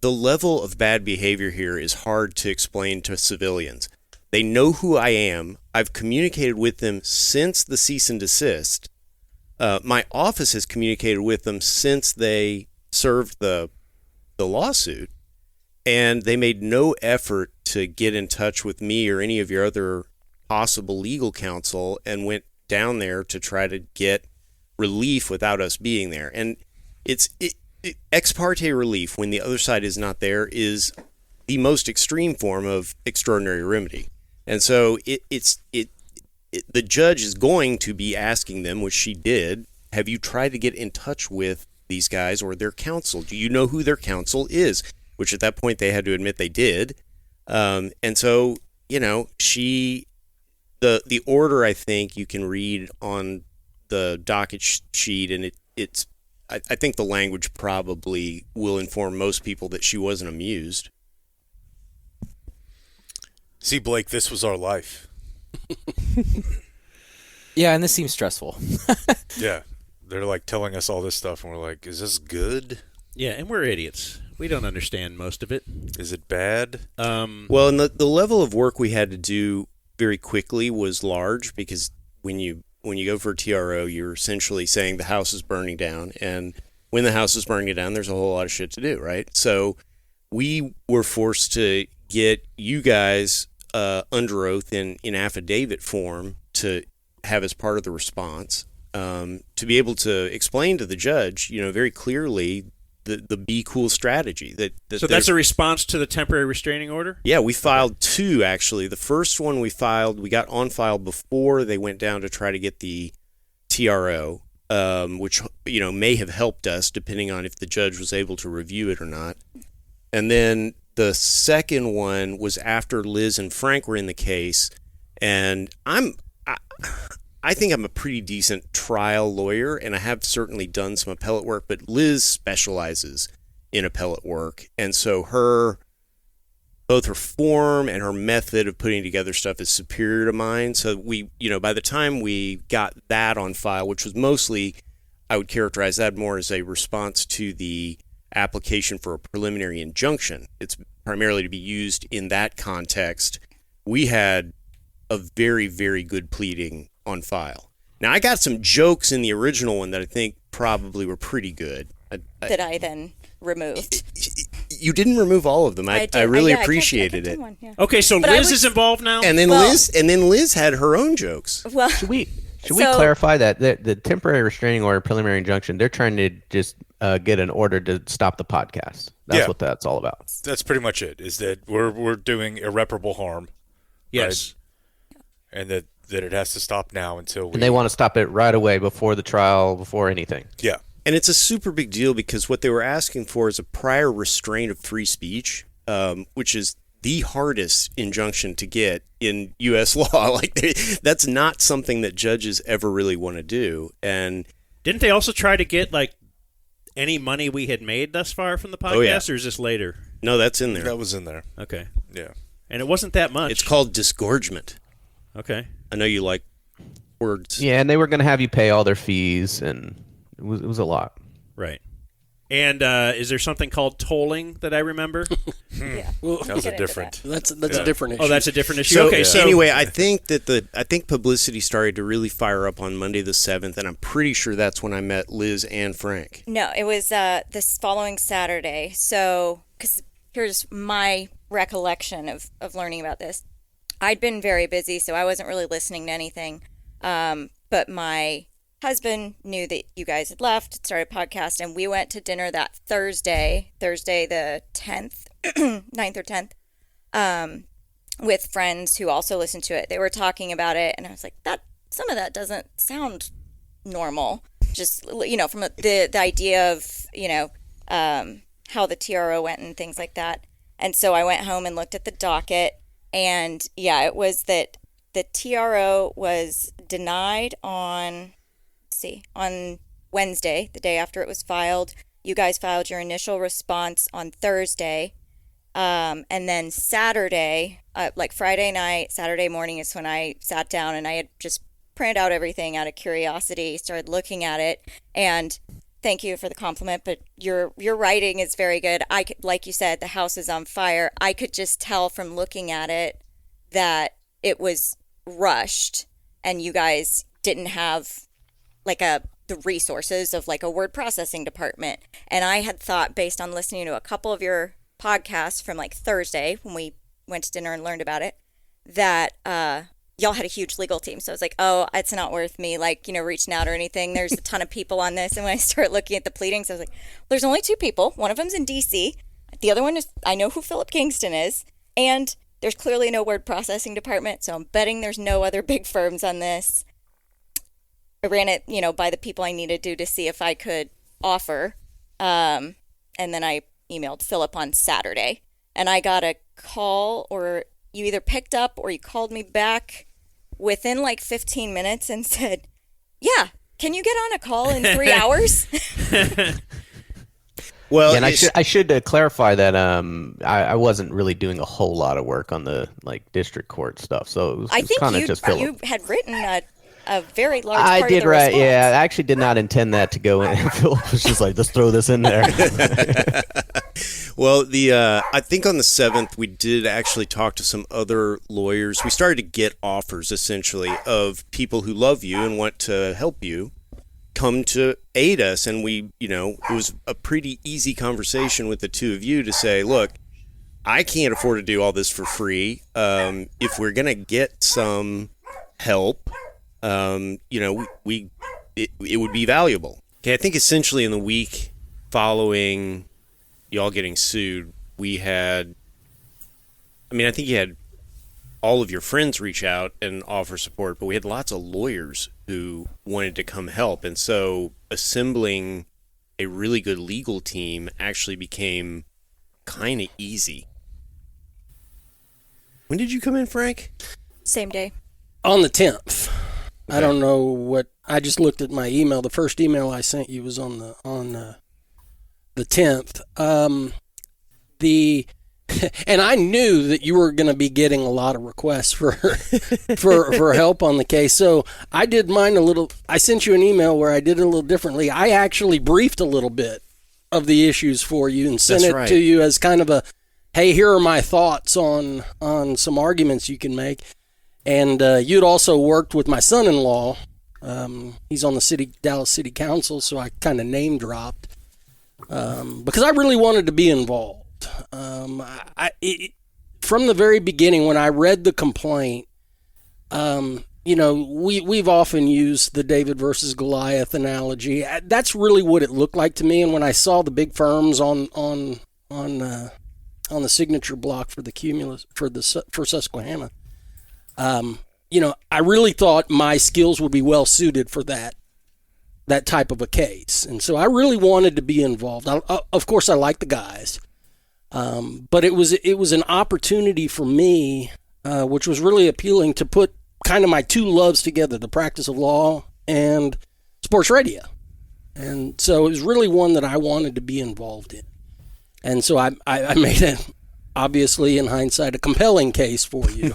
the level of bad behavior here is hard to explain to civilians. They know who I am. I've communicated with them since the cease and desist. My office has communicated with them since they served the lawsuit. And they made no effort to get in touch with me or any of your other possible legal counsel and went down there to try to get relief without us being there. And ex parte relief, when the other side is not there, is the most extreme form of extraordinary remedy. And so the judge is going to be asking them, which she did, have you tried to get in touch with these guys or their counsel? Do you know who their counsel is? Which at that point they had to admit they did. And so, the order, I think you can read on the docket sheet, and I think the language probably will inform most people that she wasn't amused. See, Blake, this was our life. Yeah, and this seems stressful. Yeah. They're like telling us all this stuff, and we're like, is this good? Yeah, and we're idiots. We don't understand most of it. Is it bad? Well, and the level of work we had to do very quickly was large, because when you go for a TRO, you're essentially saying the house is burning down, and when the house is burning down, there's a whole lot of shit to do, right? So we were forced to get you guys under oath in affidavit form to have as part of the response, to be able to explain to the judge, very clearly the be cool strategy. So that's a response to the temporary restraining order? Yeah, we filed two, actually. The first one we got on file before they went down to try to get the TRO, which, may have helped us depending on if the judge was able to review it or not. And then the second one was after Liz and Frank were in the case, and I think I'm a pretty decent trial lawyer, and I have certainly done some appellate work, but Liz specializes in appellate work. And so both her form and her method of putting together stuff is superior to mine. So we, by the time we got that on file, which was mostly, I would characterize that more as a response to the application for a preliminary injunction. It's primarily to be used in that context. We had a very, very good pleading on file. Now, I got some jokes in the original one that I think probably were pretty good. That I then removed. You didn't remove all of them. I really appreciated it. One, yeah. Okay, so But Liz is involved now? And then Liz had her own jokes. Well, Should we clarify that the temporary restraining order, preliminary injunction, they're trying to just get an order to stop the podcast. That's what that's all about. That's pretty much it, is that we're doing irreparable harm. Yes. Right? And that it has to stop now until And they want to stop it right away before the trial, before anything. Yeah. And it's a super big deal, because what they were asking for is a prior restraint of free speech, which is the hardest injunction to get in U.S. law. That's not something that judges ever really want to do. And didn't they also try to get any money we had made thus far from the podcast, or is this later? No, that's in there. That was in there. Okay. Yeah. And it wasn't that much. It's called disgorgement. Okay. I know you like words. Yeah, and they were going to have you pay all their fees, and it was a lot. Right. And is there something called tolling that I remember? yeah. That was a different. That's a different issue. Oh, that's a different issue. So, okay. So anyway, I think publicity started to really fire up on Monday the 7th, and I'm pretty sure that's when I met Liz and Frank. No, it was this following Saturday. So, because here's my recollection of learning about this. I'd been very busy, so I wasn't really listening to anything. But my husband knew that you guys had left, started a podcast, and we went to dinner that Thursday the 10th, 9th or 10th, with friends who also listened to it. They were talking about it, and I was like, some of that doesn't sound normal. Just, from the idea of, how the TRO went and things like that. And so I went home and looked at the docket, and yeah, it was that the TRO was denied on, on Wednesday, the day after it was filed. You guys filed your initial response on Thursday. And then Saturday, like Friday night, Saturday morning is when I sat down and I had just printed out everything out of curiosity, started looking at it, and thank you for the compliment, but your writing is very good. Like you said, the house is on fire. I could just tell from looking at it that it was rushed, and you guys didn't have like the resources of like a word processing department. And I had thought, based on listening to a couple of your podcasts from like Thursday when we went to dinner and learned about it, that y'all had a huge legal team. So I was like, oh, it's not worth me, like, reaching out or anything. There's a ton of people on this. And when I started looking at the pleadings, I was like, there's only 2 people. One of them's in DC. The other one is, I know who Philip Kingston is. And there's clearly no word processing department. So I'm betting there's no other big firms on this. I ran it, by the people I needed to see if I could offer. And then I emailed Philip on Saturday. And I got a call, or you either picked up or you called me back within like 15 minutes and said, yeah, can you get on a call in 3 hours? Well, yeah, and I should clarify that I wasn't really doing a whole lot of work on the district court stuff, so it was kind of just Philip. You had written a very large part I of did the right. response. Yeah, I actually did not intend that to go in. Philip was just like, let's throw this in there. Well, I think on the 7th, we did actually talk to some other lawyers. We started to get offers, essentially, of people who love you and want to help you come to aid us. And it was a pretty easy conversation with the two of you to say, look, I can't afford to do all this for free. If we're going to get some help, it would be valuable. Okay, I think essentially in the week following y'all getting sued, I think you had all of your friends reach out and offer support, but we had lots of lawyers who wanted to come help. And so assembling a really good legal team actually became kind of easy. When did you come in, Frank? Same day. On the 10th. Okay. I don't know what, I just looked at my email. The first email I sent you was on the 10th. And I knew that you were going to be getting a lot of requests for help on the case. So I did mine a little. I sent you an email where I did it a little differently. I actually briefed a little bit of the issues for you and sent to you as kind of a, hey, here are my thoughts on some arguments you can make. And you'd also worked with my son-in-law. He's on the Dallas City Council, so I kind of name dropped because I really wanted to be involved. From the very beginning, when I read the complaint, we've often used the David versus Goliath analogy. That's really what it looked like to me. And when I saw the big firms on the signature block for the cumulus for Susquehanna, I really thought my skills would be well suited for that type of a case. And so I really wanted to be involved. Of course, I like the guys. But it was an opportunity for me, which was really appealing, to put kind of my two loves together, the practice of law and sports radio. And so it was really one that I wanted to be involved in. And so I made it, obviously, in hindsight, a compelling case for you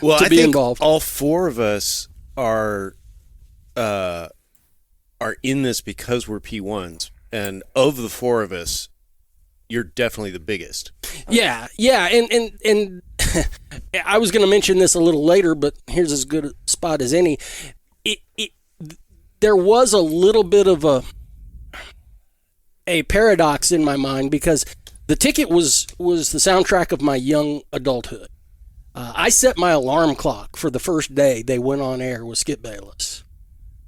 well, to be involved. All four of us are in this because we're P1s. And of the four of us, you're definitely the biggest. Yeah, and I was going to mention this a little later, but here's as good a spot as any. There was a little bit of a paradox in my mind because the ticket was the soundtrack of my young adulthood. I set my alarm clock for the first day they went on air with Skip Bayless.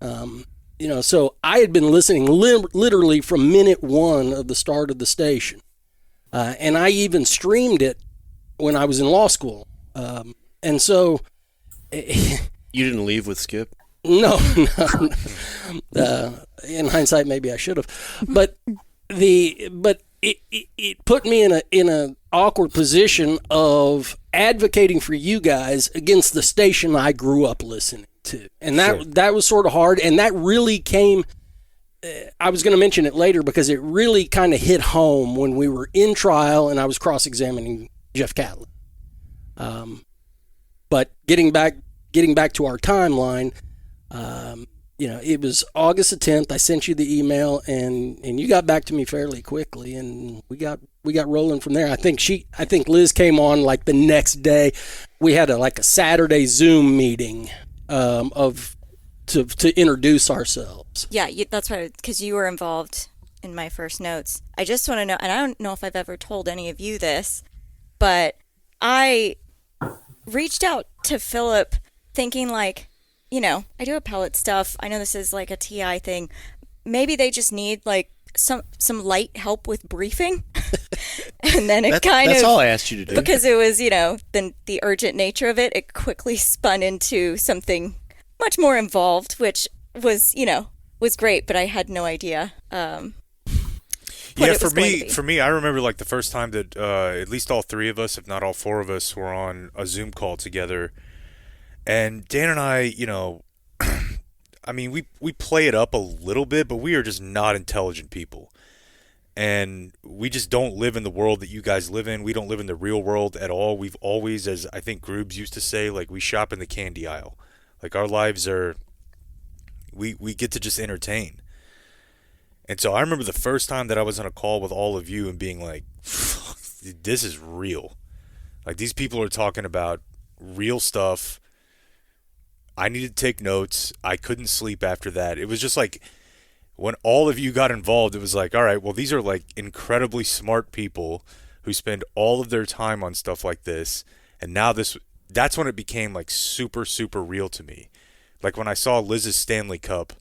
So I had been listening literally from minute one of the start of the station. And I even streamed it when I was in law school. And so... You didn't leave with Skip? No. In hindsight, maybe I should have. But it it put me in a awkward position of advocating for you guys against the station I grew up listening to, and that was sort of hard, and that really came. I was going to mention it later because it really kind of hit home when we were in trial and I was cross-examining Jeff Catlin. But getting back to our timeline, it was August the 10th. I sent you the email, and you got back to me fairly quickly, and we got rolling from there. I think Liz came on like the next day. We had a Saturday Zoom meeting to introduce ourselves. Yeah, that's right, because you were involved in my first notes. I just want to know, and I don't know if I've ever told any of you this, but I reached out to Philip thinking like, I do appellate stuff. I know this is like a TI thing. Maybe they just need like some light help with briefing. And then that's all I asked you to do. Because it was, the urgent nature of it, it quickly spun into something much more involved, which was, was great, but I had no idea. For me, I remember like the first time that at least all three of us, if not all four of us, were on a Zoom call together. And Dan and I, I mean, we play it up a little bit, but we are just not intelligent people. And we just don't live in the world that you guys live in. We don't live in the real world at all. We've always, as I think Grooves used to say, like we shop in the candy aisle. Like our lives are, we get to just entertain. And so I remember the first time that I was on a call with all of you and being like, this is real. Like these people are talking about real stuff. I needed to take notes. I couldn't sleep after that. It was just like when all of you got involved, it was like, all right, well, these are like incredibly smart people who spend all of their time on stuff like this. And now that's when it became like super, super real to me. Like when I saw Liz's Stanley Cup,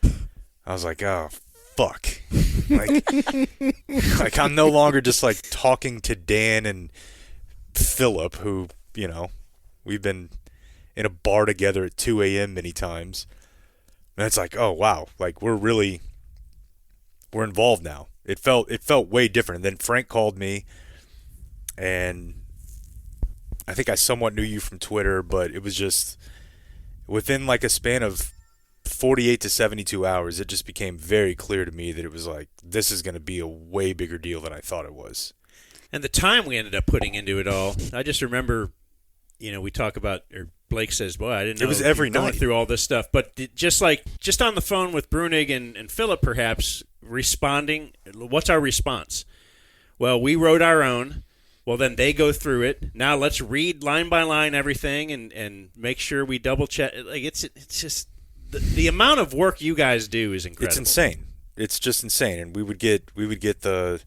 I was like, oh, fuck. Like I'm no longer just like talking to Dan and Philip, who, we've been in a bar together at 2 a.m. many times. And it's like, oh, wow. Like we're involved now. It felt way different. And then Frank called me, and I think I somewhat knew you from Twitter, but it was just within like a span of 48 to 72 hours, it just became very clear to me that it was like, this is going to be a way bigger deal than I thought it was. And the time we ended up putting into it all, I just remember, we talk about, or Blake says, boy, I didn't know it was every going night through all this stuff. But just on the phone with Brunig and Philip, perhaps, responding, what's our response? Well, we wrote our own. Well, then they go through it. Now let's read line by line everything and make sure we double check. Like it's just the amount of work you guys do is incredible. It's insane. It's just insane. And we would get the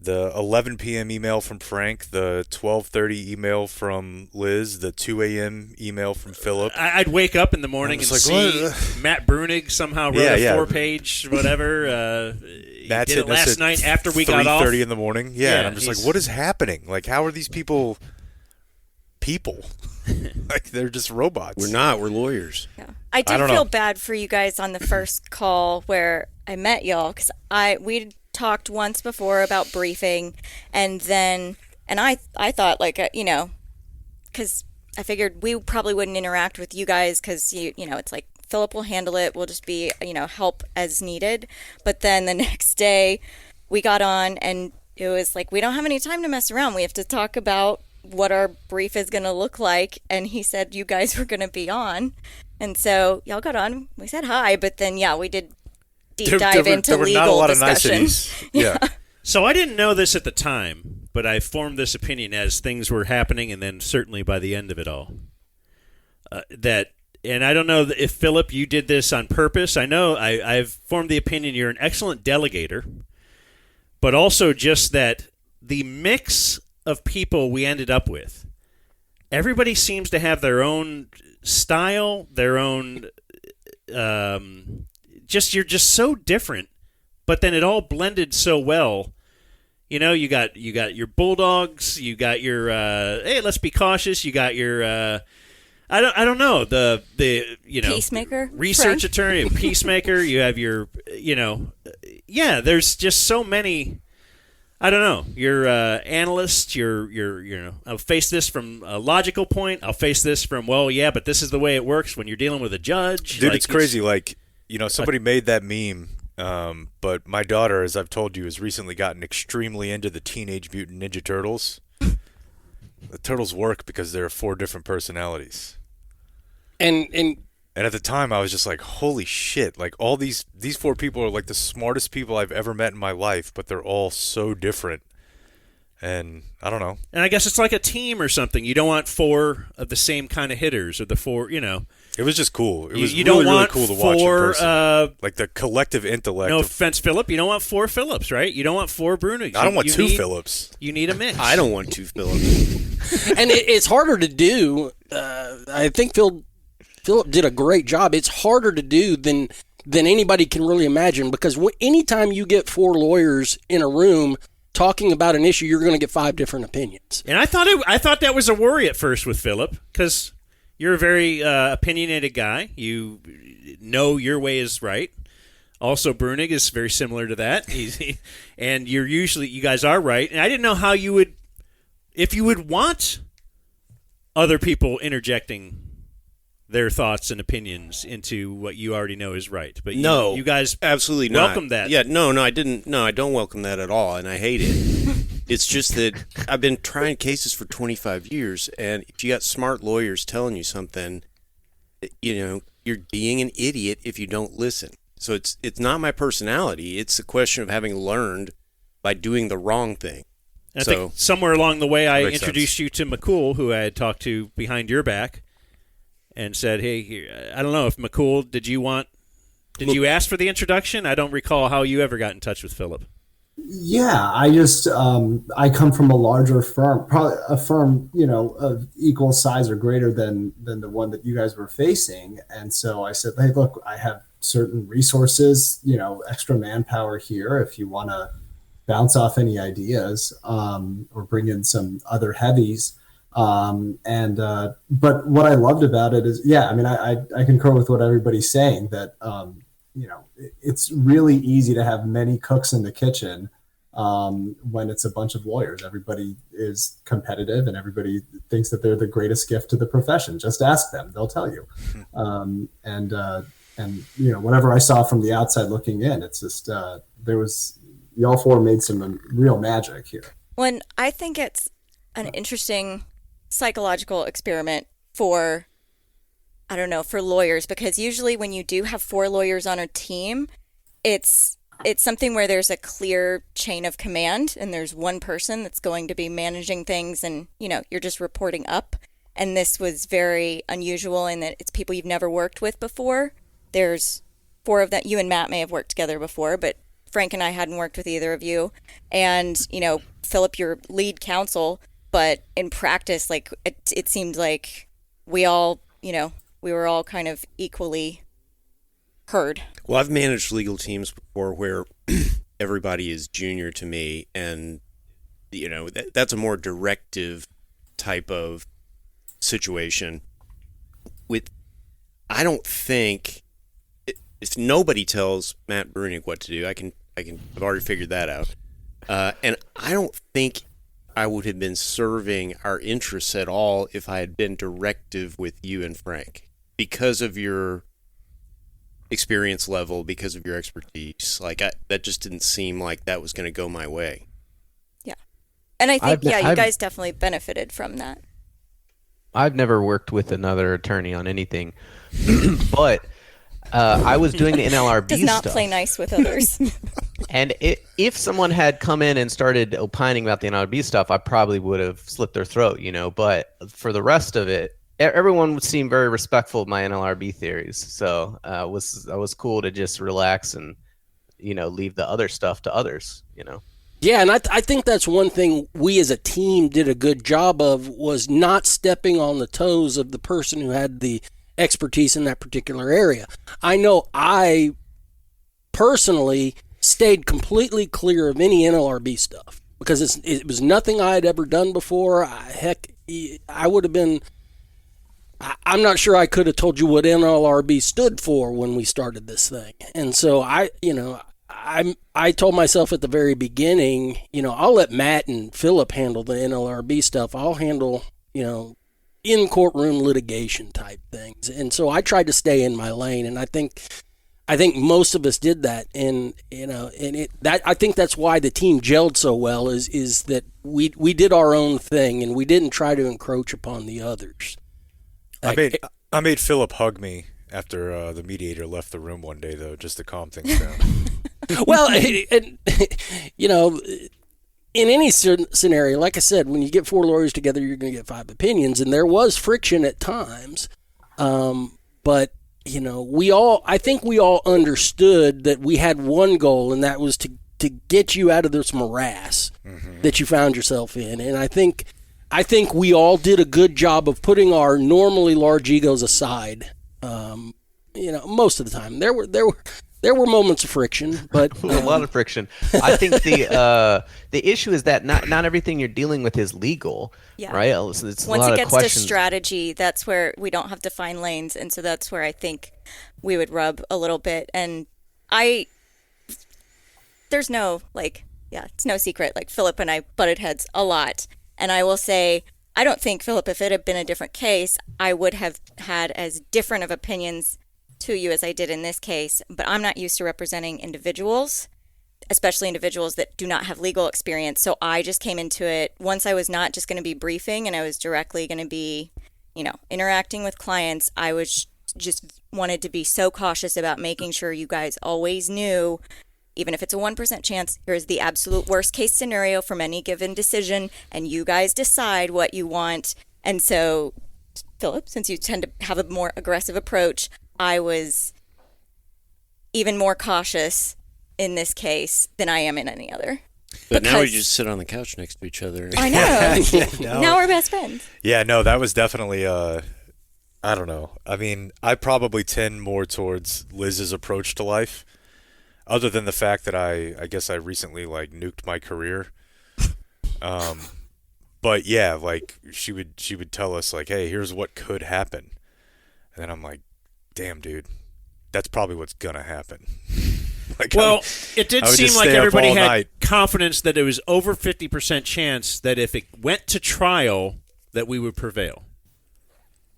11 p.m. email from Frank, the 12:30 email from Liz, the 2 a.m. email from Philip. I'd wake up in the morning and see Matt Brunig somehow wrote a 4-page whatever. Matt did it last night after we got off. 3:30 in the morning. Yeah, and I'm just like, what is happening? Like, how are these people? Like they're just robots. We're not. We're lawyers. Yeah. I did feel bad for you guys on the first call where I met y'all because we talked once before about briefing, and I thought like because I figured we probably wouldn't interact with you guys because it's like Philip will handle it. We'll just be help as needed. But then the next day we got on and it was like we don't have any time to mess around. We have to talk about what our brief is going to look like, and he said you guys were going to be on, and so y'all got on. We said hi, but then we did dive into legal not a lot discussion. Of niceties. Yeah. So I didn't know this at the time, but I formed this opinion as things were happening, and then certainly by the end of it all, and I don't know if Philip, you did this on purpose. I know I've formed the opinion you're an excellent delegator, but also just that the mix of people we ended up with, everybody seems to have their own style, their own you're just so different, but then it all blended so well. You got your bulldogs, you got your hey, let's be cautious, you got your I don't know, the peacemaker, research Frank? attorney, peacemaker, you have your there's just so many I don't know. You're analyst. I'll face this from a logical point. I'll face this from, well, yeah, but this is the way it works when you're dealing with a judge. Dude, it's crazy. Like, somebody made that meme, but my daughter, as I've told you, has recently gotten extremely into the Teenage Mutant Ninja Turtles. The turtles work because there are 4 different personalities. And at the time, I was just like, holy shit. Like, all these 4 people are like the smartest people I've ever met in my life, but they're all so different. And I don't know. And I guess it's like a team or something. You don't want 4 of the same kind of hitters or the 4, It was just cool. It was you really, don't really want cool to watch 4, in person. Like the collective intellect. No offense, Philip. You don't want 4 Phillips, right? You don't want 4 Brunigs. I don't want 2 Phillips. You need a mix. I don't want 2 Phillips. And it's harder to do. I think Philip did a great job. It's harder to do than anybody can really imagine, because anytime you get 4 lawyers in a room talking about an issue, you're going to get 5 different opinions. And I thought that was a worry at first with Philip, because you're a very opinionated guy. You know your way is right. Also, Brunig is very similar to that. And you guys are right. And I didn't know how if you would want other people interjecting their thoughts and opinions into what you already know is right. But you guys absolutely welcome not. that. Yeah, no, I didn't. No, I don't welcome that at all, and I hate it. It's just that I've been trying cases for 25 years, and if you got smart lawyers telling you something, you're being an idiot if you don't listen. So it's not my personality. It's a question of having learned by doing the wrong thing. And I think somewhere along the way, I introduced sense. you to McCool, who I had talked to behind your back, and said, "Hey, I don't know if McCool, did you ask for the introduction? I don't recall how you ever got in touch with Philip." Yeah, I just I come from a larger firm, probably a firm of equal size or greater than the one that you guys were facing, and so I said, "Hey, look, I have certain resources, extra manpower here. If you want to bounce off any ideas or bring in some other heavies." But what I loved about it is, I concur with what everybody's saying, that it's really easy to have many cooks in the kitchen when it's a bunch of lawyers. Everybody is competitive and everybody thinks that they're the greatest gift to the profession. Just ask them, they'll tell you. Whatever I saw from the outside looking in, it's just y'all 4 made some real magic here. When I think it's an interesting psychological experiment for lawyers, because usually when you do have 4 lawyers on a team, it's something where there's a clear chain of command and there's one person that's going to be managing things, and you're just reporting up. And this was very unusual in that it's people you've never worked with before. There's 4 of them. You and Matt may have worked together before, but Frank and I hadn't worked with either of you. And Philip, your lead counsel, but in practice, like it seemed like we all we were all kind of equally heard. Well, I've managed legal teams before where everybody is junior to me, and that's a more directive type of situation. I don't think if nobody tells Matt Brunig what to do, I've already figured that out, and I don't think I would have been serving our interests at all if I had been directive with you and Frank, because of your experience level, because of your expertise. That just didn't seem like that was going to go my way. Yeah. And I think, you guys definitely benefited from that. I've never worked with another attorney on anything, but I was doing the NLRB Does not stuff. play nice with others. And if someone had come in and started opining about the NLRB stuff, I probably would have slit their throat, But for the rest of it, everyone would seem very respectful of my NLRB theories. So it was cool to just relax and, leave the other stuff to others, Yeah, and I think that's one thing we as a team did a good job of, was not stepping on the toes of the person who had the expertise in that particular area. I know I personally stayed completely clear of any NLRB stuff because it was nothing I had ever done before. I would have been... I'm not sure I could have told you what NLRB stood for when we started this thing. And so I I told myself at the very beginning, I'll let Matt and Philip handle the NLRB stuff. I'll handle, in courtroom litigation type things. And so I tried to stay in my lane, and I think most of us did that. And I think that's why the team gelled so well is that we did our own thing and we didn't try to encroach upon the others. I made Philip hug me after the mediator left the room one day, though, just to calm things down. Well, in any certain scenario, like I said, when you get 4 lawyers together, you're going to get 5 opinions, and there was friction at times. But I think we all understood that we had one goal, and that was to get you out of this morass that you found yourself in. And I think we all did a good job of putting our normally large egos aside. Most of the time there were moments of friction, but a lot of friction. I think the issue is that not everything you're dealing with is legal, right? It's Once it gets to strategy, that's where we don't have defined lanes, and so that's where I think we would rub a little bit. And there's no it's no secret. Like Philip and I butted heads a lot, and I will say I don't think Philip, if it had been a different case, I would have had as different of opinions to you as I did in this case, but I'm not used to representing individuals, especially individuals that do not have legal experience. So I just came into it once I was not just going to be briefing and I was directly going to be, interacting with clients. I was just wanted to be so cautious about making sure you guys always knew, even if it's a 1% chance, here's the absolute worst case scenario from any given decision, and you guys decide what you want. And so, Philip, since you tend to have a more aggressive approach, I was even more cautious in this case than I am in any other. But now we just sit on the couch next to each other. I know. No. Now we're best friends. Yeah, no, that was definitely, I don't know. I mean, I probably tend more towards Liz's approach to life, other than the fact that I guess I recently, nuked my career. But yeah, she would tell us, hey, here's what could happen. And then I'm like, damn, dude, that's probably what's going to happen. It did seem like everybody had confidence that it was over 50% chance that if it went to trial, that we would prevail.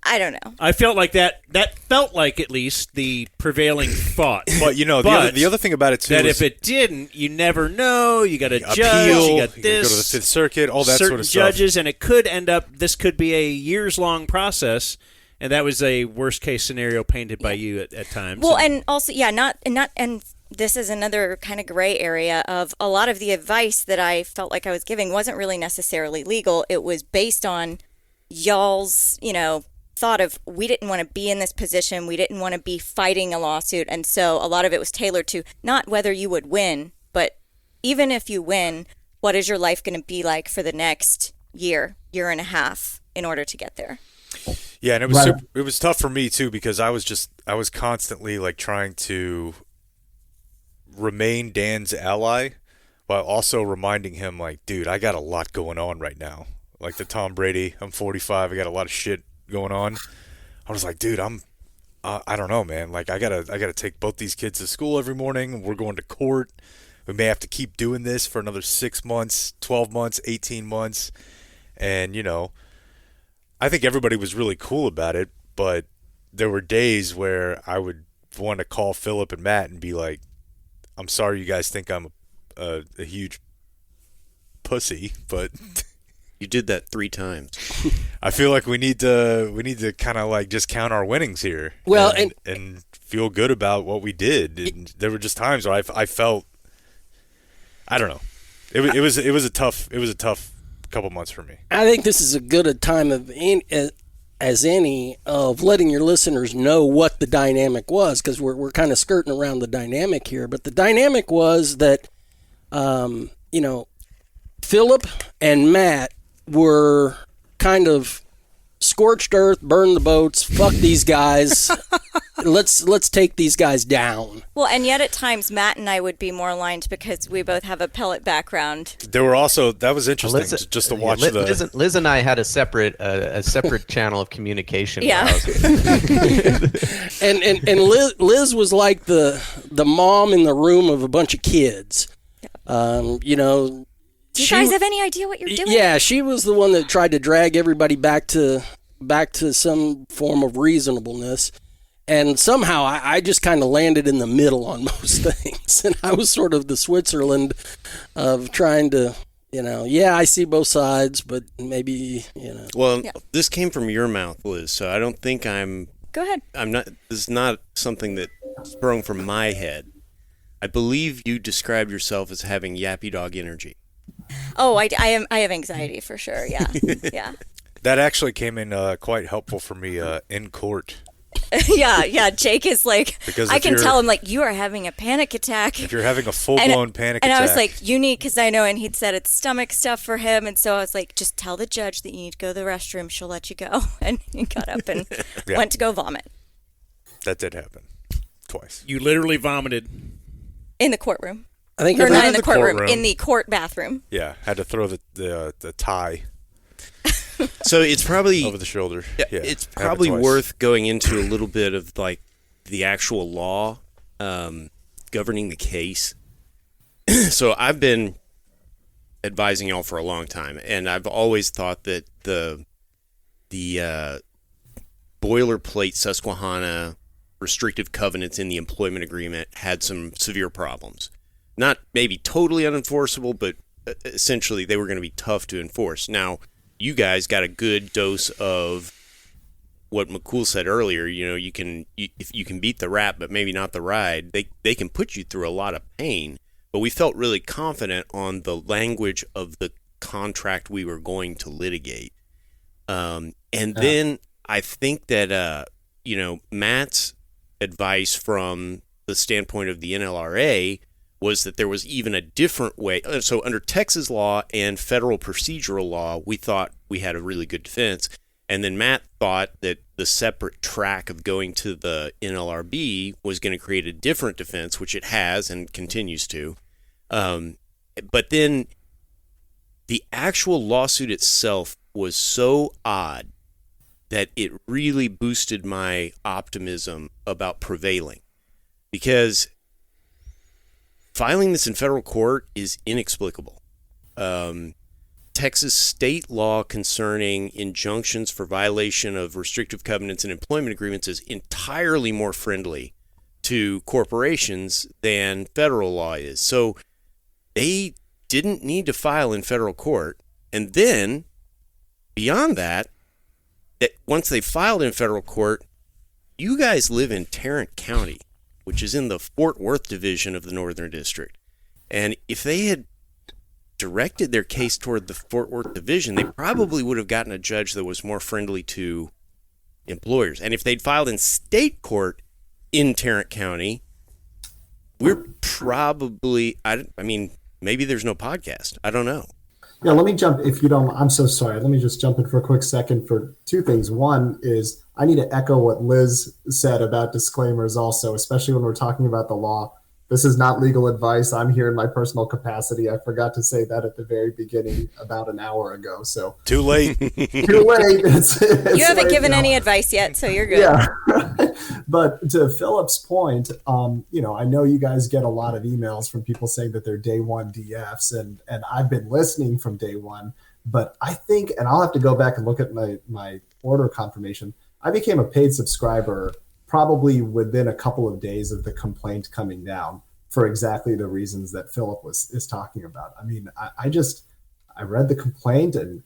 I don't know. I felt like that felt like at least the prevailing thought. But, the other thing about it, too, that is if it didn't, you never know. You got to judge. You got this. You go to the Fifth Circuit, all that sort of stuff. Judges, and it could end up, this could be a years-long process. And that was a worst-case scenario painted by you at times. Well, and also, and this is another kind of gray area of a lot of the advice that I felt like I was giving wasn't really necessarily legal. It was based on y'all's, thought of, we didn't want to be in this position. We didn't want to be fighting a lawsuit. And so a lot of it was tailored to not whether you would win, but even if you win, what is your life going to be like for the next year and a half in order to get there? Yeah, and it was tough for me too, because I was constantly trying to remain Dan's ally while also reminding him dude, I got a lot going on right now. Like the Tom Brady, I'm 45, I got a lot of shit going on. I was like, dude, I don't know, man. I gotta take both these kids to school every morning. We're going to court. We may have to keep doing this for another 6 months, 12 months, 18 months. And, I think everybody was really cool about it, but there were days where I would want to call Philip and Matt and be like, I'm sorry you guys think I'm a huge pussy, but you did that 3 times. I feel like we need to kind of just count our winnings here. Well, and feel good about what we did. And there were just times where I felt, I don't know. It was a tough couple months for me. I think this is a good a time as any of letting your listeners know what the dynamic was, because we're kind of skirting around the dynamic here. But the dynamic was that, Philip and Matt were kind of scorched earth, burn the boats, fuck these guys. let's take these guys down. Well, and yet at times Matt and I would be more aligned because we both have a pellet background. There were also that was interesting just to watch Liz and I had a separate channel of communication. Yeah. and Liz was like the mom in the room of a bunch of kids. You know. Do you guys have any idea what you're doing? Yeah, she was the one that tried to drag everybody back to some form of reasonableness. And somehow I just kind of landed in the middle on most things. And I was sort of the Switzerland of trying to, I see both sides, but maybe, Well, this came from your mouth, Liz, so I don't think I'm... Go ahead. This is not something that sprung from my head. I believe you described yourself as having yappy dog energy. Oh, I have anxiety for sure. Yeah. Yeah. That actually came in quite helpful for me in court. Yeah. Jake is like, Because I if can you're- tell him like, you are having a panic attack. If you're having a full-blown panic and attack. I was like, you need, because I know, and he'd said it's stomach stuff for him. And so I was like, just tell the judge that you need to go to the restroom. She'll let you go. And he got up and Yeah. went to go vomit That did happen twice. You literally vomited. in the courtroom. I think Or if not I- in the courtroom, in the court bathroom. Yeah, had to throw the tie So it's probably over the shoulder. Yeah, Yeah, it's happened probably twice. worth going into a little bit of like the actual law governing the case. So I've been advising y'all for a long time, and I've always thought that the boilerplate Susquehanna restrictive covenants in the employment agreement had some severe problems. Not maybe totally unenforceable, but essentially they were going to be tough to enforce. Now, you guys got a good dose of what McCool said earlier. If you can beat the rap, but maybe not the ride, they can put you through a lot of pain. But we felt really confident on the language of the contract we were going to litigate. Then I think that, Matt's advice from the standpoint of the NLRA was that there was even a different way. So under Texas law and federal procedural law, we thought we had a really good defense. And then Matt thought that the separate track of going to the NLRB was going to create a different defense, which it has and continues to. But then the actual lawsuit itself was so odd that it really boosted my optimism about prevailing. Because filing this in federal court is inexplicable. Texas state law concerning injunctions for violation of restrictive covenants and employment agreements is entirely more friendly to corporations than federal law is. So they didn't need to file in federal court. And then, beyond that once they filed in federal court, you guys live in Tarrant County, which is in the Fort Worth division of the Northern District. And if they had directed their case toward the Fort Worth division, they probably would have gotten a judge that was more friendly to employers. And if they'd filed in state court in Tarrant County, we're probably, maybe there's no podcast. I don't know. Yeah, let me jump, if you don't, I'm so sorry. Let me just jump in for a quick second for two things. One is I need to echo what Liz said about disclaimers also, especially when we're talking about the law. This is not legal advice. I'm here in my personal capacity. I forgot to say that at the very beginning about an hour ago. So too late. Too late. It's You haven't late given now. any advice yet, so you're good. Yeah. But to Philip's point, I know you guys get a lot of emails from people saying that they're day one DFs, and I've been listening from day one. But I think, and I'll have to go back and look at my order confirmation. I became a paid subscriber probably within a couple of days of the complaint coming down for exactly the reasons that Philip is talking about. I mean, I read the complaint and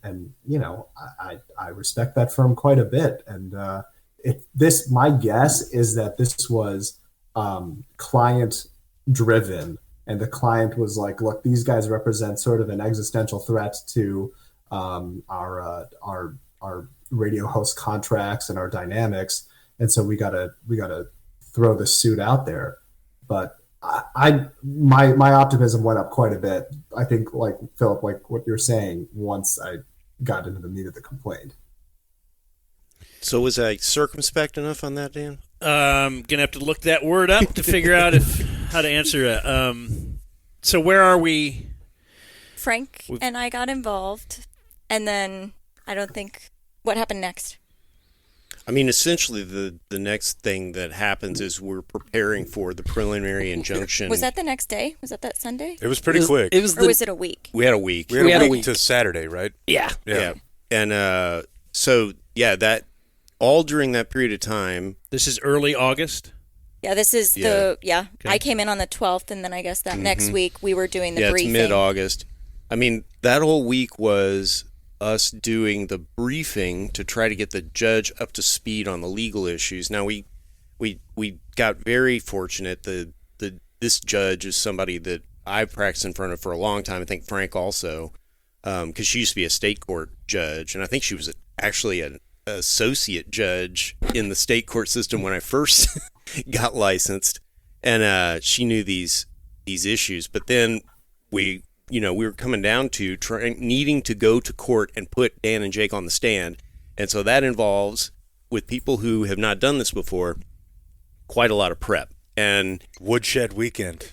I respect that firm quite a bit. And my guess is that this was client driven, and the client was like, look, these guys represent sort of an existential threat to our radio host contracts and our dynamics. And so we gotta throw the suit out there. But my optimism went up quite a bit. I think, like Philip, like what you're saying, once I got into the meat of the complaint. So was I circumspect enough on that, Dan? Gonna have to look that word up to figure out how to answer it. So where are we? Frank and I got involved, and then I don't think what happened next. I mean, essentially, the next thing that happens is we're preparing for the preliminary injunction. Was that the next day? Was that Sunday? It was pretty quick. Or was it a week? We had a week. We had a week to Saturday, right? Yeah. And so, yeah, that all during that period of time. This is early August? Yeah, this is Okay. I came in on the 12th, and then I guess that next week we were doing the briefing. Yeah, it's mid-August. I mean, that whole week was us doing the briefing to try to get the judge up to speed on the legal issues. Now, we got very fortunate. This judge is somebody that I've practiced in front of for a long time. I think Frank also, because she used to be a state court judge, and I think she was actually an associate judge in the state court system when I first got licensed, and she knew these issues. But then we were coming down to needing to go to court and put Dan and Jake on the stand, and so that involves, with people who have not done this before, quite a lot of prep. And Woodshed weekend.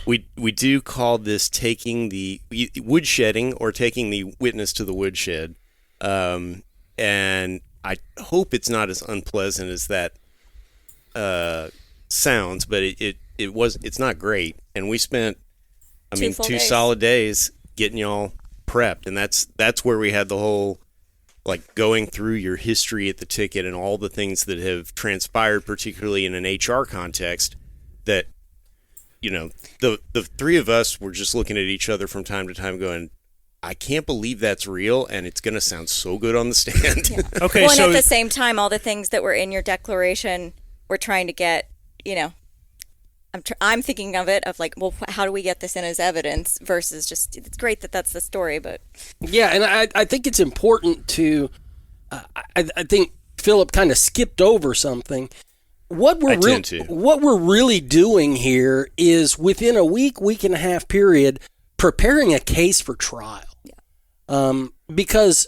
we do call this taking the woodshedding, or taking the witness to the woodshed. And I hope it's not as unpleasant as that sounds, but it's not great. And we spent, two solid days getting y'all prepped, and that's where we had the whole, like, going through your history at the ticket and all the things that have transpired, particularly in an HR context, that, the three of us were just looking at each other from time to time going, I can't believe that's real, and it's going to sound so good on the stand. Yeah. Okay, well, and at the same time, all the things that were in your declaration, we're trying to get, I'm thinking of it of like, well, how do we get this in as evidence versus just, it's great that that's the story, but. Yeah, and I think it's important to, I think Philip kind of skipped over something. What we're really doing here is, within a week and a half period, preparing a case for trial. Yeah. Because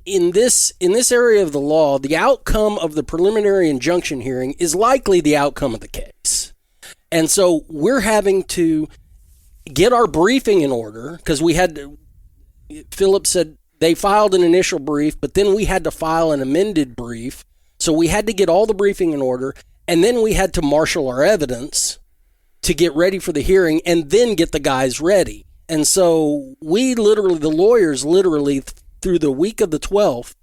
in this area of the law, the outcome of the preliminary injunction hearing is likely the outcome of the case. And so we're having to get our briefing in order, because Philip said they filed an initial brief, but then we had to file an amended brief. So we had to get all the briefing in order, and then we had to marshal our evidence to get ready for the hearing, and then get the guys ready. And so the lawyers through the week of the 12th,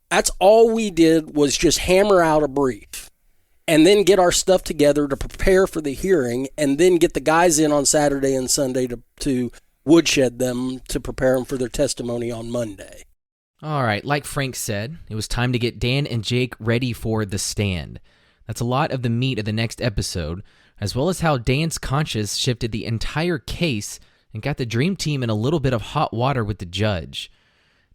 that's all we did was just hammer out a brief and then get our stuff together to prepare for the hearing, and then get the guys in on Saturday and Sunday to woodshed them to prepare them for their testimony on Monday. All right, like Frank said, it was time to get Dan and Jake ready for the stand. That's a lot of the meat of the next episode, as well as how Dan's conscience shifted the entire case and got the dream team in a little bit of hot water with the judge.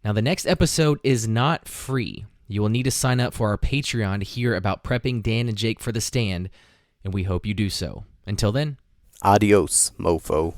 Now, the next episode is not free. You will need to sign up for our Patreon to hear about prepping Dan and Jake for the stand, and we hope you do so. Until then, adios, mofo.